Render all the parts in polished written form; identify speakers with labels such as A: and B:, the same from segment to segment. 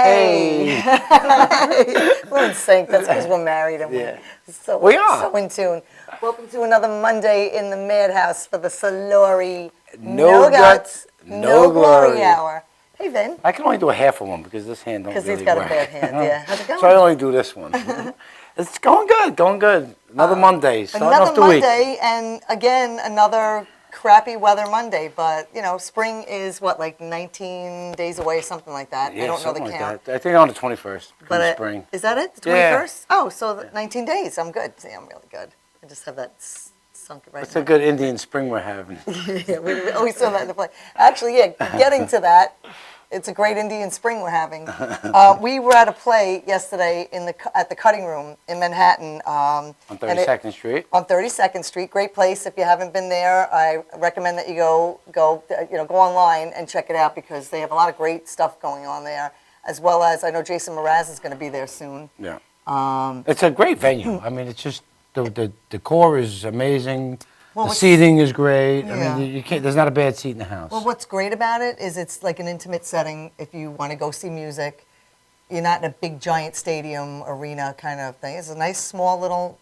A: Hey.
B: We're in sync. That's because we're married and
A: Yeah.
B: we are so in tune. Welcome to another Monday in the Madhouse for the Soluri
A: No guts, no glory
B: hour. Hey, Vin.
A: I can only do a half of one because this hand don't really work.
B: Because he's got a bad hand, yeah. How's it going?
A: So I only do this one. It's going good, going good. Another Monday, starting off the week.
B: Another Monday, and again, another crappy weather Monday. But, you know, spring is, what, like 19 days away, something like that?
A: Yeah,
B: I don't know the
A: like
B: count.
A: that. I think on the 21st,
B: But
A: spring.
B: Is that it, the 21st?
A: Yeah.
B: Oh, so 19 days. I'm good. See, I'm really good. I just have that sunk right
A: It's a good Indian spring we're having.
B: Yeah, we always saw that in the play. Actually, yeah, getting to that, it's a great Indian spring we're having. We were at a play yesterday at the Cutting Room in Manhattan.
A: On 32nd Street.
B: On 32nd Street, great place. If you haven't been there, I recommend that you go online and check it out because they have a lot of great stuff going on there. As well as I know Jason Mraz is going to be there soon.
A: Yeah. It's a great venue. I mean, it's just the decor is amazing. Well, the seating is great. Yeah. I mean, you can't. There's not a bad seat in the house.
B: Well, what's great about it is it's like an intimate setting. If you want to go see music, you're not in a big giant stadium arena kind of thing. It's a nice small little,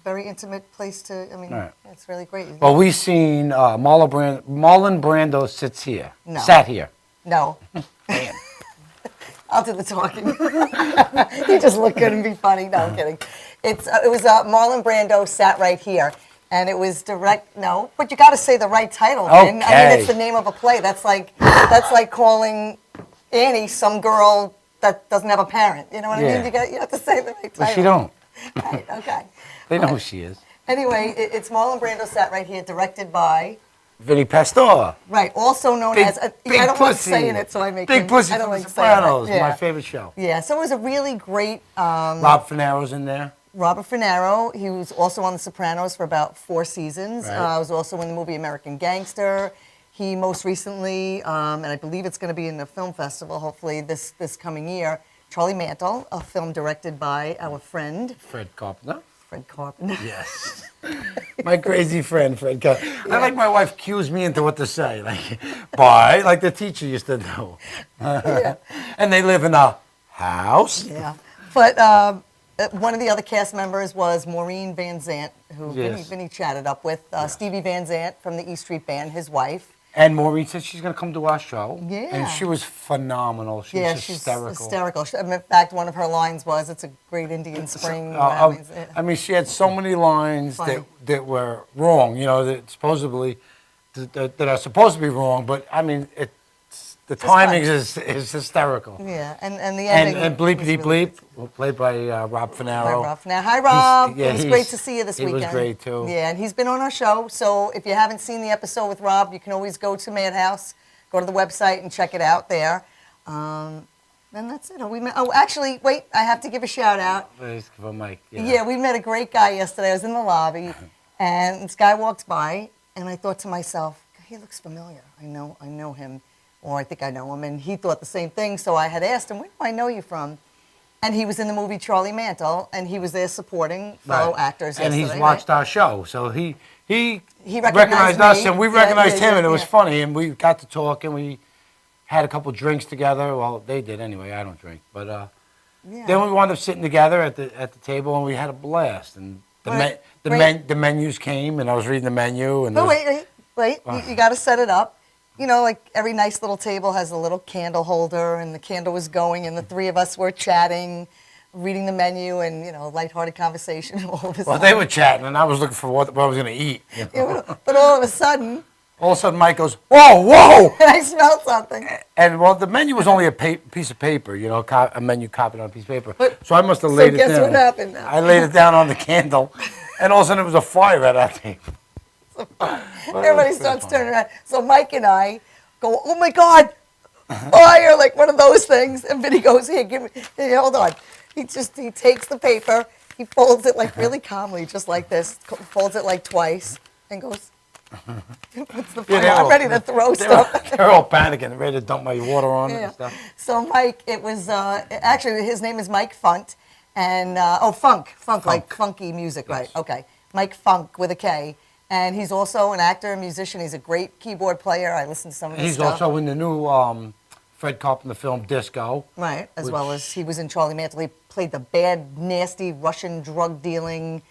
B: very intimate place to. I mean, right. It's really great.
A: Well, we've seen Marlon Brando sat here.
B: No. I'll do the talking. He just looked good and be funny. No, I'm kidding. It was Marlon Brando sat right here. And it was but you got to say the right title.
A: Okay.
B: I mean, it's the name of a play. That's like calling Annie some girl that doesn't have a parent. You know what I mean? You have to say the right title.
A: Well, she don't.
B: Right, okay.
A: They know who she is.
B: Anyway, it's Marlon Brando sat right here, directed by
A: Vinny Pastor.
B: Right, also known as I don't like saying it, so I make
A: Big Pussy from The Sopranos. My favorite show.
B: Yeah, so it was a really great.
A: Rob Finaro's in there.
B: Robert Finaro, he was also on The Sopranos for about 4 seasons.
A: Right.
B: Was also in the movie American Gangster. He most recently, and I believe it's going to be in the film festival, hopefully this coming year, Charlie Mantle, a film directed by our friend.
A: Fred Carpenter.
B: Fred Carpenter.
A: Yes. My crazy friend, Fred Carpenter. Yeah. I like my wife cues me into what to say, like the teacher used to do. Yeah. And they live in a house.
B: Yeah. But... one of the other cast members was Maureen Van Zant, who Vinny chatted up with. Stevie Van Zant from the E Street Band, his wife.
A: And Maureen said she's going to come to our show.
B: Yeah.
A: And she was phenomenal. She was hysterical.
B: In fact, one of her lines was, "It's a great Indian spring."
A: I mean, she had so many lines that were wrong, that supposedly, that are supposed to be wrong, but I mean, the timing is hysterical.
B: Yeah, and the ending.
A: And Bleepity really Bleep, played by Rob Finaro.
B: Hi, Rob. It was great to see you this weekend.
A: It was great, too.
B: Yeah, and he's been on our show, so if you haven't seen the episode with Rob, you can always go to Madhouse, go to the website and check it out there. And that's it. Actually, wait, I have to give a shout out. Yeah, we met a great guy yesterday. I was in the lobby, and this guy walks by, and I thought to myself, he looks familiar. I know him. Or I think I know him, and he thought the same thing. So I had asked him, "Where do I know you from?" And he was in the movie Charlie Mantle, and he was there supporting fellow actors.
A: And
B: he's
A: watched our show, so he recognized us, and we recognized him, and it was funny. And we got to talk, and we had a couple drinks together. Well, they did anyway. I don't drink, but then we wound up sitting together at the table, and we had a blast. And the menus came, and I was reading the menu. And
B: wait! You got to set it up. Like every nice little table has a little candle holder, and the candle was going, and the three of us were chatting, reading the menu, and, lighthearted conversation.
A: Well, they were chatting, and I was looking for what I was going to eat.
B: But all of a sudden,
A: Mike goes, whoa!
B: And I smelled something.
A: And, the menu was only a piece of paper, a menu copied on a piece of paper. So I must have laid it down.
B: So guess what happened now?
A: I laid it down on the candle, and all of a sudden it was a fire at that table.
B: Everybody starts turning around. So Mike and I go, "Oh my God, fire!" Like one of those things. And Vinny goes, "Here, give me. Here, hold on." He takes the paper, he folds it like really calmly, just like this, folds it like twice, and goes, "What's the fire? I'm ready to throw stuff."
A: They're all panicking, ready to dump my water on it and stuff.
B: So Mike, it was actually his name is Mike Funt, and Funk, like funky music, right? Okay, Mike Funk with a K. And he's also an actor, a musician. He's a great keyboard player. I listen to some of his stuff.
A: He's also in the new Fred Carpenter film Disco.
B: Right, as well as he was in Charlie Mantle. He played the bad, nasty Russian drug dealing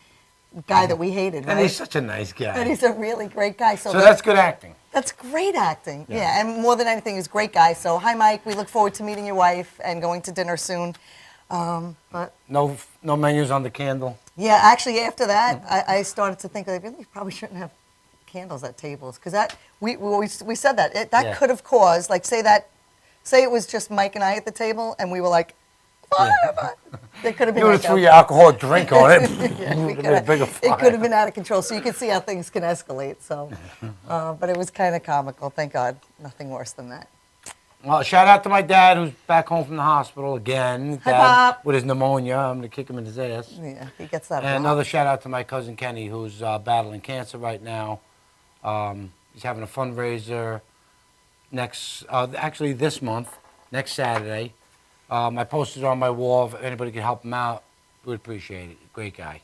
B: guy that we hated.
A: And
B: right?
A: he's such a nice guy.
B: And he's a really great guy. So
A: that's good acting.
B: That's great acting. Yeah, and more than anything, he's a great guy. So hi, Mike. We look forward to meeting your wife and going to dinner soon. But
A: no menus on the candle.
B: yeah, actually, after that, I started to think I really probably shouldn't have candles at tables because that we said that that could have caused like say it was just Mike and I at the table and we were like, fire. They could have been.
A: You would have threw your alcoholic drink on it. It
B: could have been out of control. So you can see how things can escalate. So, but it was kind of comical. Thank God, nothing worse than that.
A: Well, shout out to my dad who's back home from the hospital again.
B: Hi,
A: Dad,
B: Pop.
A: with his pneumonia. I'm going to kick him in his ass.
B: Yeah, he gets that.
A: And another shout out to my cousin Kenny who's battling cancer right now. He's having a fundraiser actually this month, next Saturday. I posted it on my wall. If anybody could help him out, we'd appreciate it. Great guy.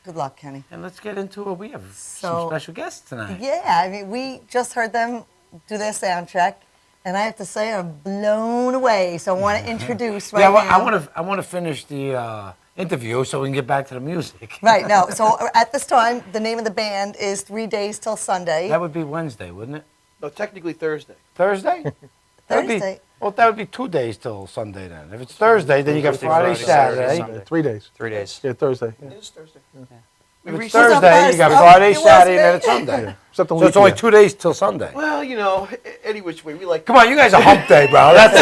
B: Good luck, Kenny.
A: And let's get into it. We have some special guests tonight.
B: Yeah, I mean, we just heard them do their sound check, and I have to say I'm blown away. So I want to introduce now.
A: I want to finish the interview so we can get back to the music.
B: Right. No. So at this time, the name of the band is 3 Days Till Sunday.
A: That would be Wednesday, wouldn't it?
C: No, technically Thursday.
A: Thursday?
B: Thursday.
A: That would be 2 days till Sunday then. If it's Thursday, then you got Friday, Saturday.
D: 3 days.
C: 3 days.
D: Yeah, Thursday. Yeah.
C: It is Thursday.
D: Yeah.
A: If it's Thursday, you got Friday, Saturday, and then it's Sunday.
D: Yeah. Except on
A: So it's only 2 days till Sunday.
C: Well, any which way we like.
A: Come on, you guys are hump day, bro. That's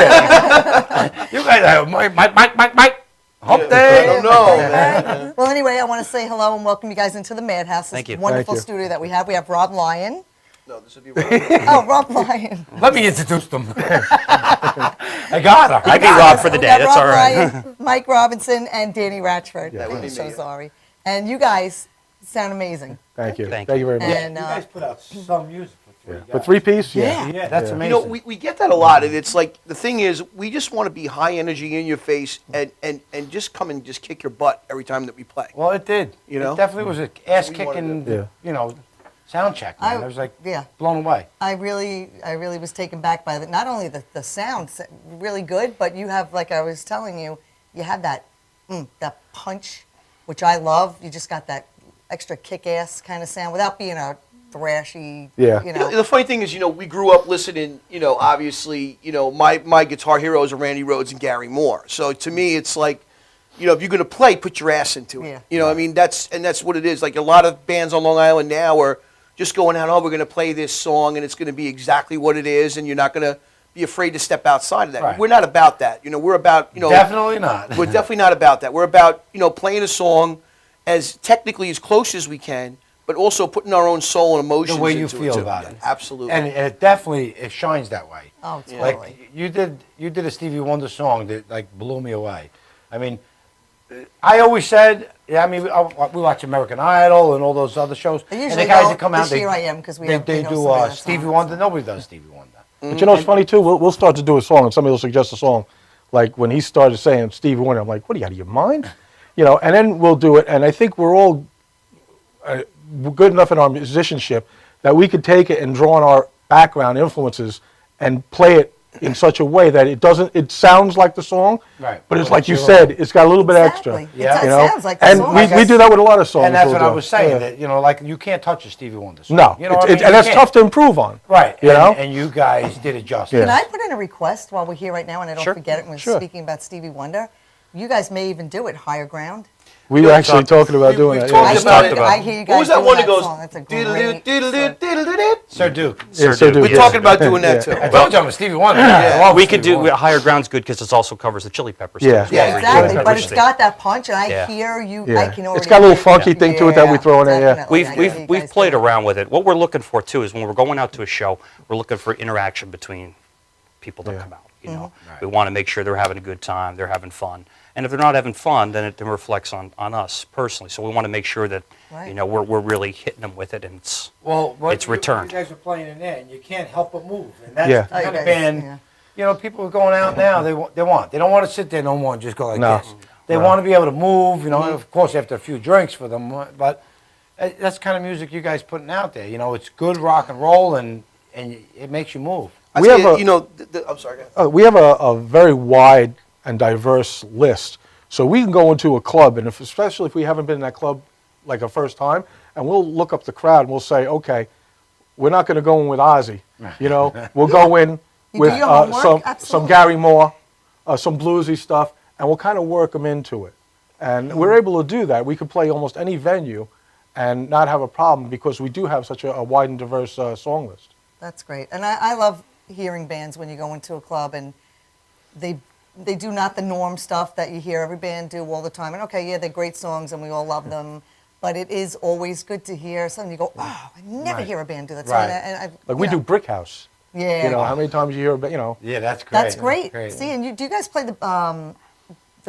A: it. You guys are Mike. Hump day.
C: I don't know, man.
B: Well, anyway, I want to say hello and welcome you guys into the Madhouse.
C: Thank you.
B: Wonderful
D: Thank you.
B: studio that we have. We have Rob Lyon.
C: No, this would be Rob.
B: Oh, Rob Lyon.
A: Let me introduce them. I got her.
E: I beat Rob for the
B: We
E: day.
B: got
E: That's
B: Rob
E: all right.
B: Lyon, Mike Robinson, and Danny Ratchford.
D: Yeah. That
C: would be
B: So
C: me.
B: sorry. And you guys sound amazing.
D: Thank you.
E: Thank
D: Thank you very much.
B: And
A: You guys put out some music for
D: Yeah.
A: guys.
D: For 3-piece?
B: Yeah.
A: Yeah, that's
D: Yeah.
A: amazing.
C: We get that a lot, and it's like the thing is, we just want to be high energy in your face and just come and just kick your butt every time that we play.
A: Well, it did.
C: You know?
A: It definitely was an ass
C: We wanted
A: kicking,
D: to-
A: sound check, man. I was like blown away.
B: I really was taken back by that. Not only the sounds really good, but you have, like I was telling you, you have that punch, which I love. You just got that extra kick-ass kind of sound without being a thrashy.
D: Yeah.
C: The funny thing is, we grew up listening, obviously, my guitar heroes are Randy Rhoads and Gary Moore. So to me, it's like, if you're going to play, put your ass into it.
B: Yeah.
C: I mean, that's what it is. Like a lot of bands on Long Island now are just going out, we're going to play this song and it's going to be exactly what it is and you're not going to be afraid to step outside of that.
A: Right.
C: We're not about that. We're about,
A: Definitely not.
C: We're definitely not about that. We're about, playing a song as technically as close as we can, but also putting our own soul and emotions
A: The way you
C: into
A: feel
C: too.
A: about
C: Yeah,
A: it.
C: Absolutely.
A: And it definitely shines that way.
B: Oh, totally.
A: Like you did a Stevie Wonder song that like blew me away. I mean, I always said, we watch American Idol and all those other shows.
B: I
A: And
B: usually
A: the guys
B: don't.
A: that come out,
B: This year I am because we
A: they
B: know
A: do
B: somebody that's
A: Stevie
B: on it,
A: Wonder.
B: so.
A: Nobody does Stevie Wonder.
D: But it's funny too, we'll start to do a song and somebody will suggest a song. Like when he started saying Stevie Wonder, I'm like, what are you out of your mind? And then we'll do it. And I think we're all good enough in our musicianship that we could take it and draw on our background influences and play it in such a way that it sounds like the song,
A: Right.
D: but it's
A: But
D: like you
A: it's
D: said, it's got a little bit
B: Exactly.
D: extra.
B: Yeah. It sounds like the
D: and
B: song.
D: we do that with a lot of songs.
A: And that's
D: we'll
A: what I
D: do.
A: was saying.
D: Yeah.
A: That like you can't touch a Stevie Wonder song.
D: No,
A: You know what I mean?
D: and
A: You
D: that's
A: can't.
D: tough to improve on.
A: Right.
D: You know?
A: And you guys did it justice.
D: Yeah.
B: Can I put in a request while we're here right now and I don't
E: Sure.
B: forget it when we're
D: Sure.
B: speaking about Stevie Wonder? You guys may even do it, Higher Ground.
D: We were actually talking about doing
C: we've
D: that.
C: talked
D: Yeah.
C: about it.
B: I hear you guys
C: What was that
B: doing
C: one that goes?
B: song. That's a
C: Diddle
B: great
C: diddle
B: song.
C: diddle diddle.
A: Sir Duke.
D: Yeah, so do.
C: We're
D: Yeah.
C: talking about doing that too.
A: I told you I'm a Stevie Wonder.
C: Yeah.
A: I love
E: We could
A: Stevie
E: do
A: Wonder.
E: Higher Ground's good because it also covers the Chili Peppers.
D: Yeah.
E: as well.
C: Yeah,
B: Exactly,
D: Yeah.
B: but it's got that punch, and I
E: Yeah.
B: hear you.
D: Yeah.
B: I can already.
D: It's got a little
B: hear it.
D: funky thing to it that we throw in there. Yeah.
B: Definitely. I hear you
E: We've
B: guys
E: played
B: do it.
E: around with it. What we're looking for too is when we're going out to a show, we're looking for interaction between people that
D: Yeah.
E: come out.
A: Right.
E: We want to make sure they're having a good time, they're having fun, and if they're not having fun, then it reflects on us personally. So we want to make sure that
B: Right.
E: we're really hitting them with it, and it's
A: It's
E: returned.
A: You guys are playing in there, and you can't help but move. And that's
D: Yeah.
A: the
B: Oh, you
A: kind of
B: guys,
A: band.
B: yeah.
A: People are going out now. They don't want to sit there no more and just go like
D: No.
A: this. They
D: Right.
A: want to be able to move. Of course, after a few drinks for them, but that's the kind of music you guys putting out there. It's good rock and roll, and it makes you move.
D: We have a-
C: you know, I'm sorry. Go ahead.
D: We have a very wide and diverse list. So we can go into a club, and especially if we haven't been in that club like a first time, and we'll look up the crowd and we'll say, okay, we're not going to go in with Ozzy. We'll go in
B: You
D: with
B: do your homework?
D: some
B: Absolutely.
D: Gary Moore, some bluesy stuff, and we'll kind of work them into it. And we're able to do that. We could play almost any venue and not have a problem because we do have such a wide and diverse song list.
B: That's great. And I love hearing bands when you go into a club and they do not the norm stuff that you hear every band do all the time. And okay, yeah, they're great songs and we all love them, but it is always good to hear something you go, oh, I never hear a band do that song.
A: Right.
D: Like we do Brick House.
B: Yeah.
D: How many times you hear,
A: Yeah, that's great.
B: That's great. See, and do you guys play the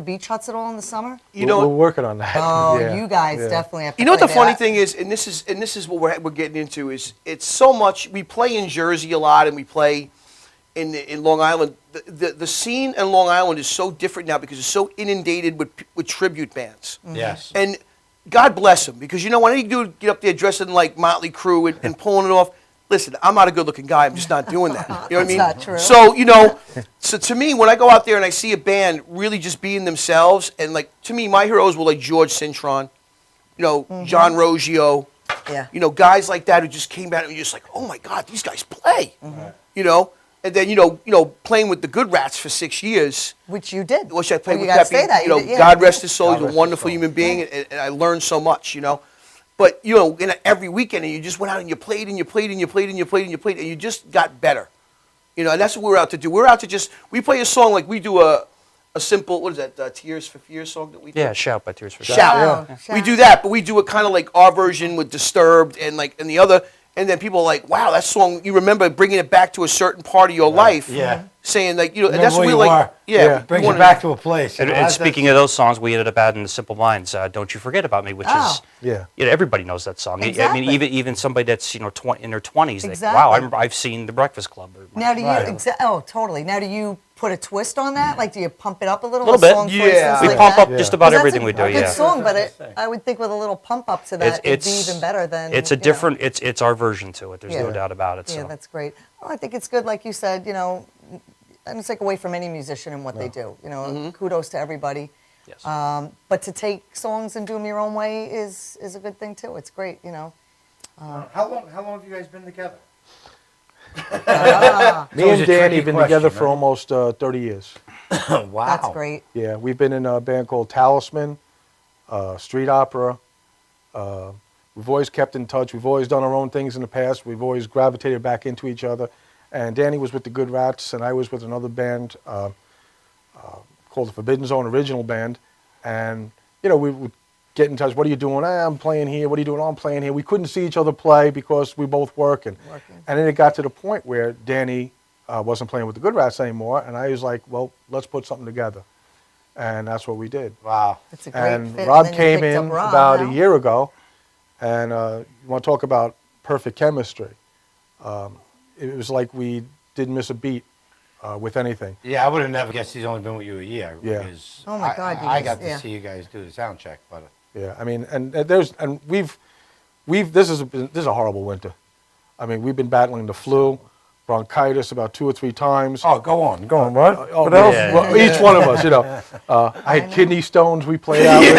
B: beach huts at all in the summer?
D: we're working on that.
B: Oh,
D: Yeah,
B: you guys
D: yeah.
B: definitely have to
C: You know what
B: play
C: the funny
B: that.
C: thing is, and this is what we're getting into is it's so much. We play in Jersey a lot, and we play in Long Island. The scene in Long Island is so different now because it's so inundated with tribute bands.
A: Yes.
C: And God bless them, because when any dude get up there dressing like Motley Crue and pulling it off. Listen, I'm not a good-looking guy. I'm just not doing that. You know what I mean?
B: That's not true.
C: So, so to me, when I go out there and I see a band really just being themselves, and like to me, my heroes were like George Cintron, John Roggio,
B: Yeah.
C: Guys like that who just came out and you're just like, oh my God, these guys play. And then playing with the Good Rats for 6 years.
B: Which you did.
C: Which I played
B: you
C: with
B: gotta
C: Pepe.
B: say that. You did, yeah.
C: God rest his soul.
A: God
C: He's
A: rest
C: a
A: his
C: wonderful
A: soul.
C: human being, and I learned so much. But every weekend, and you just went out and you played and you played and you played and you played and you played, and you just got better. And that's what we're out to do. We're out to we play a song like we do a simple, what is that, Tears for Fears song that we do?
E: Yeah, Shout by Tears for Fears.
C: Shout.
B: Yeah.
C: We do that, but we do it kind of like our version with Disturbed and the other. And then people are like, wow, that song, you remember bringing it back to a certain part of your life.
A: Yeah.
C: Saying like, and
A: Remember
C: that's what
A: where
C: we
A: you
C: like.
A: are.
C: Yeah.
A: Brings you back to a place.
E: And speaking of those songs, we ended up adding the Simple Minds, Don't You Forget About Me, which is,
D: Yeah.
E: everybody knows that song.
B: Exactly.
E: I mean, even somebody that's, in their 20s, they,
B: Exactly.
E: wow, I've seen The Breakfast Club.
B: Now do you,
A: Right.
B: oh, totally. Now do you put a twist on that? Like, do you pump it up a little?
E: Little
B: The
E: bit.
B: song, for
C: Yeah.
B: instance,
E: We
B: like
E: pump
B: that?
E: up just about
B: 'Cause that's
E: everything we do,
B: a good
E: yeah.
B: song, but I would think with a little pump up to that, it'd be even better than.
E: It's a
B: you know.
E: different, it's our version to it. There's
B: Yeah.
E: no doubt about it.
B: Yeah,
E: So.
B: that's great. Well, I think it's good, like you said, I don't take away from any musician and what they do. Kudos to everybody.
E: Yes.
B: But to take songs and do them your own way is a good thing too. It's great,
A: How long have you guys been together?
D: Me
A: always
D: and
A: a
D: Danny
A: tricky
D: have been together
A: question,
D: for
A: right?
D: almost 30 years.
A: Wow.
B: That's great.
D: Yeah, we've been in a band called Talisman, Street Opera. We've always kept in touch. We've always done our own things in the past. We've always gravitated back into each other. And Danny was with the Good Rats, and I was with another band called the Forbidden Zone Original Band. And, we would get in touch. What are you doing? I'm playing here. What are you doing? I'm playing here. We couldn't see each other play because we both work. And then it got to the point where Danny wasn't playing with the Good Rats anymore. And I was like, well, let's put something together. And that's what we did.
A: Wow.
B: It's a great
D: And
B: fit.
D: Rob
B: And then you
D: came
B: picked
D: in
B: up Rob,
D: about
B: huh?
D: a year ago, and you want to talk about perfect chemistry. It was like we didn't miss a beat with anything.
A: Yeah, I would have never guessed he's only been with you a year.
D: Yeah.
A: Because
B: Oh my God, you
A: I
B: guys-
A: got to
B: yeah.
A: see you guys do the sound check, but
D: Yeah, I mean, and this is a horrible winter. I mean, we've been battling the flu, bronchitis about 2 or 3 times.
A: go on, what?
D: Oh,
A: What else?
E: Yeah.
D: well, each one of us, I had kidney stones we played out with,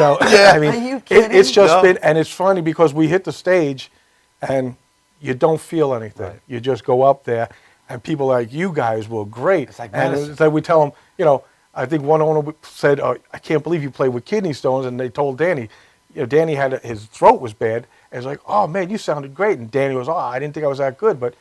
D: I mean,
B: Are you
D: it's
B: kidding?
D: just
C: No.
D: been, and it's funny because we hit the stage and you don't feel anything.
A: Right.
D: You just go up there and people are like, you guys were great.
A: It's like
D: and
A: medicine.
D: it's like we tell them, I think one owner said, I can't believe you played with kidney stones, and they told Danny, Danny had his throat was bad, and it's like, oh man, you sounded great, and Danny was, I didn't think I was that good, but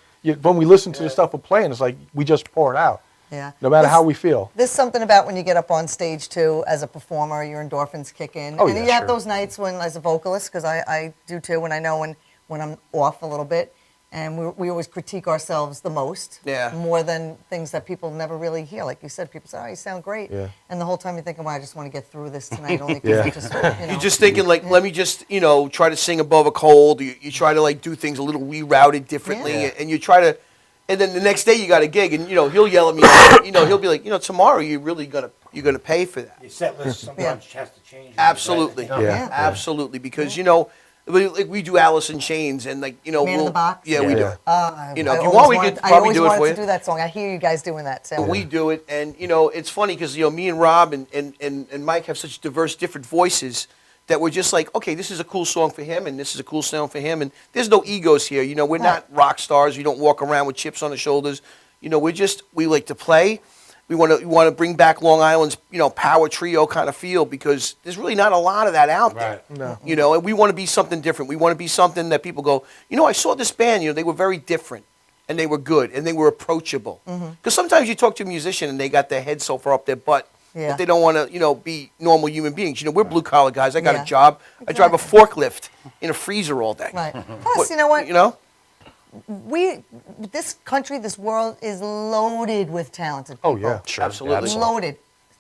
D: when we listen to the stuff we're playing, it's like we just pour it out,
B: Yeah.
D: no matter
B: This-
D: how we feel.
B: There's something about when you get up on stage too, as a performer, your endorphins kick in.
D: Oh,
B: and
D: yeah,
B: you have
D: sure.
B: those nights when, as a vocalist, because I do too, when I know when I'm off a little bit, and we always critique ourselves the most,
C: Yeah.
B: more than things that people never really hear. Like you said, people say, oh, you sound great.
D: Yeah.
B: And the whole time you're thinking, well, I just want to get through this tonight, only because
D: Yeah.
B: I just,
C: You're just thinking like, let me just, try to sing above a cold. You try to like do things a little rerouted differently,
B: Yeah.
C: and you try to, and then the next day you got a gig, and he'll yell at me, he'll be like, tomorrow you're really gonna pay for that.
A: Your set list sometimes has to change.
C: Absolutely,
D: Yeah.
C: absolutely, because Like we do Alice in Chains and like
B: Man in the Box?
C: Yeah, we do
D: Yeah.
C: it. You know,
B: I
C: if you
B: always
C: want, we
B: wanted-
C: could
B: I
C: probably
B: always
C: do it
B: wanted
C: for
B: to
C: you.
B: do that song. I hear you guys doing that. So.
C: We do it, and you know, it's funny because you know, me and Rob and Mike have such diverse, different voices that we're just like, okay, this is a cool song for him, and this is a cool song for him, and there's no egos here. You know, we're not rock stars. We don't walk around with chips on the shoulders. You know, we like to play. We want to bring back Long Island's, you know, power trio kind of feel because there's really not a lot of that out there.
A: Right.
D: No.
C: You know, and we want to be something different. We want to be something that people go, you know, I saw this band, you know, they were very different and they were good and they were approachable. Because sometimes you talk to a musician and they got their head so far up their butt that they don't want to, you know, be normal human beings. You know, we're blue collar guys. I got
B: Yeah.
C: a job. I drive a forklift in a freezer all day.
B: Right. Plus, you know what?
C: You know?
B: This country, this world is loaded with talented people.
D: Oh, yeah.
E: Sure,
C: Absolutely.
B: Loaded.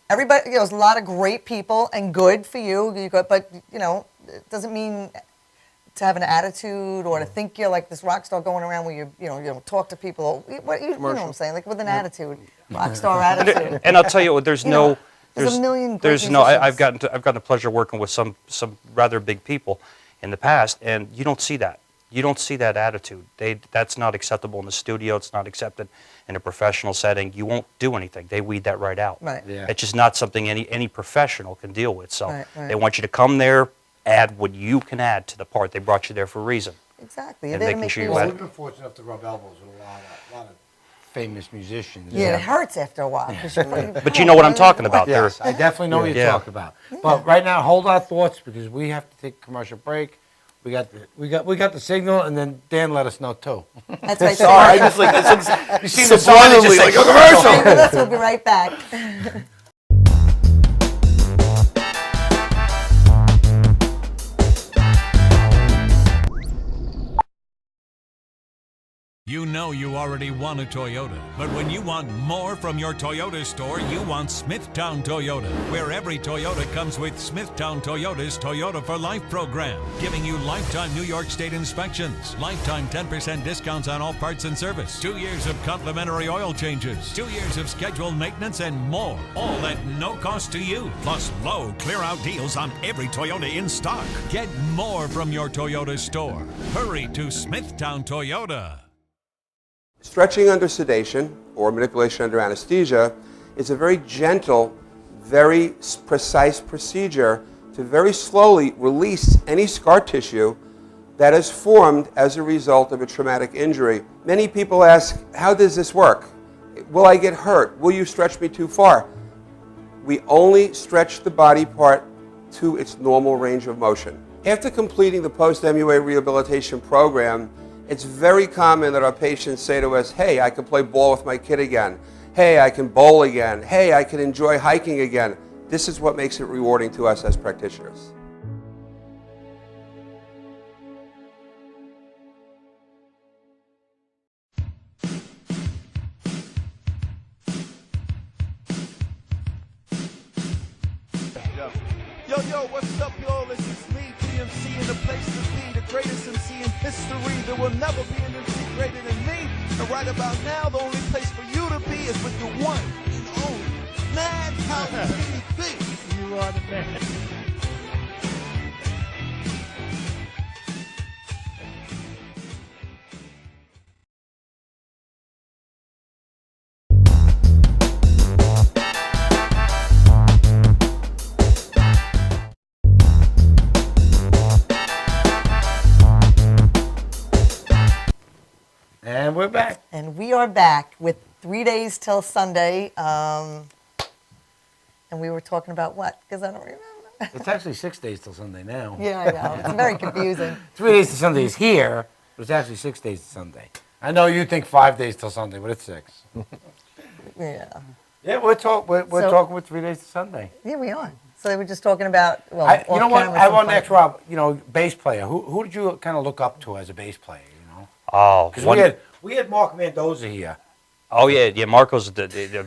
B: Everybody, you know, there's a lot of great people and good for you. But you know, it doesn't mean to have an attitude or to think you're like this rock star going around where you know talk to people. You know what I'm saying? Like with an attitude, rock star attitude.
E: And I'll tell you what, there's
B: You
E: no,
B: know, there's a million great
E: there's no. I've
B: musicians.
E: gotten the pleasure of working with some rather big people in the past, and you don't see that. You don't see that attitude. That's not acceptable in the studio. It's not accepted in a professional setting. You won't do anything. They weed that right out.
B: Right.
A: Yeah.
E: It's just not something any professional can deal with. So
B: Right, right.
E: they want you to come there, add what you can add to the part. They brought you there for a reason.
B: Exactly. You're
E: And
B: there to
E: making
B: make
E: sure you
B: music.
A: Well, we've been fortunate enough to rub elbows with a lot of famous musicians.
B: Yeah, it hurts after a while. 'cause you're like,
E: But you know what I'm talking about.
A: Yes, I definitely know what you're
E: Yeah.
A: talking about. But right now, hold our thoughts because we have to take a commercial break. We got the signal, and then Dan let us know too.
B: That's right.
C: Sorry, I just like this.
A: You see the sign that just
C: Subliminally, like
A: says
C: a commercial.
B: Stay with us. We'll be right back.
F: You know you already want a Toyota, but when you want more from your Toyota store, you want Smithtown Toyota, where every Toyota comes with Smithtown Toyota's Toyota for Life program, giving you lifetime New York State inspections, lifetime 10% discounts on all parts and service, 2 years of complimentary oil changes, 2 years of scheduled maintenance, and more, all at no cost to you, plus low clear-out deals on every Toyota in stock. Get more from your Toyota store. Hurry to Smithtown Toyota.
G: Stretching under sedation or manipulation under anesthesia is a very gentle, very precise procedure to very slowly release any scar tissue that is formed as a result of a traumatic injury. Many people ask, how does this work? Will I get hurt? Will you stretch me too far? We only stretch the body part to its normal range of motion. After completing the post-MUA rehabilitation program, it's very common that our patients say to us, hey, I can play ball with my kid again. Hey, I can bowl again. Hey, I can enjoy hiking again. This is what makes it rewarding to us as practitioners.
H: Yo, what's up, y'all? This is me, DMC, in the place to be, the greatest MC in history. There will never be an MC greater than me. And right about now, the only place for you to be is with the one and only Madhousetv. You are the man.
A: And we're back.
B: And we are back with 3 days till Sunday. And we were talking about what? Because I don't remember.
A: It's actually 6 days till Sunday now.
B: Yeah, I know. It's very confusing.
A: 3 days to Sunday is here, but it's actually 6 days to Sunday. I know you think 5 days till Sunday, but it's 6.
B: Yeah.
A: Yeah, we're
B: So-
A: talking with 3 days to Sunday.
B: Yeah, we are. So they were just talking about, well,
A: You know what?
B: off-camera
A: I want
B: some
A: to ask Rob. You know, bass player. Who did you kind of look up to as a bass player? You know,
E: Oh,
A: because
E: one-
A: we had Mark Mendoza here.
E: oh yeah. Marco's the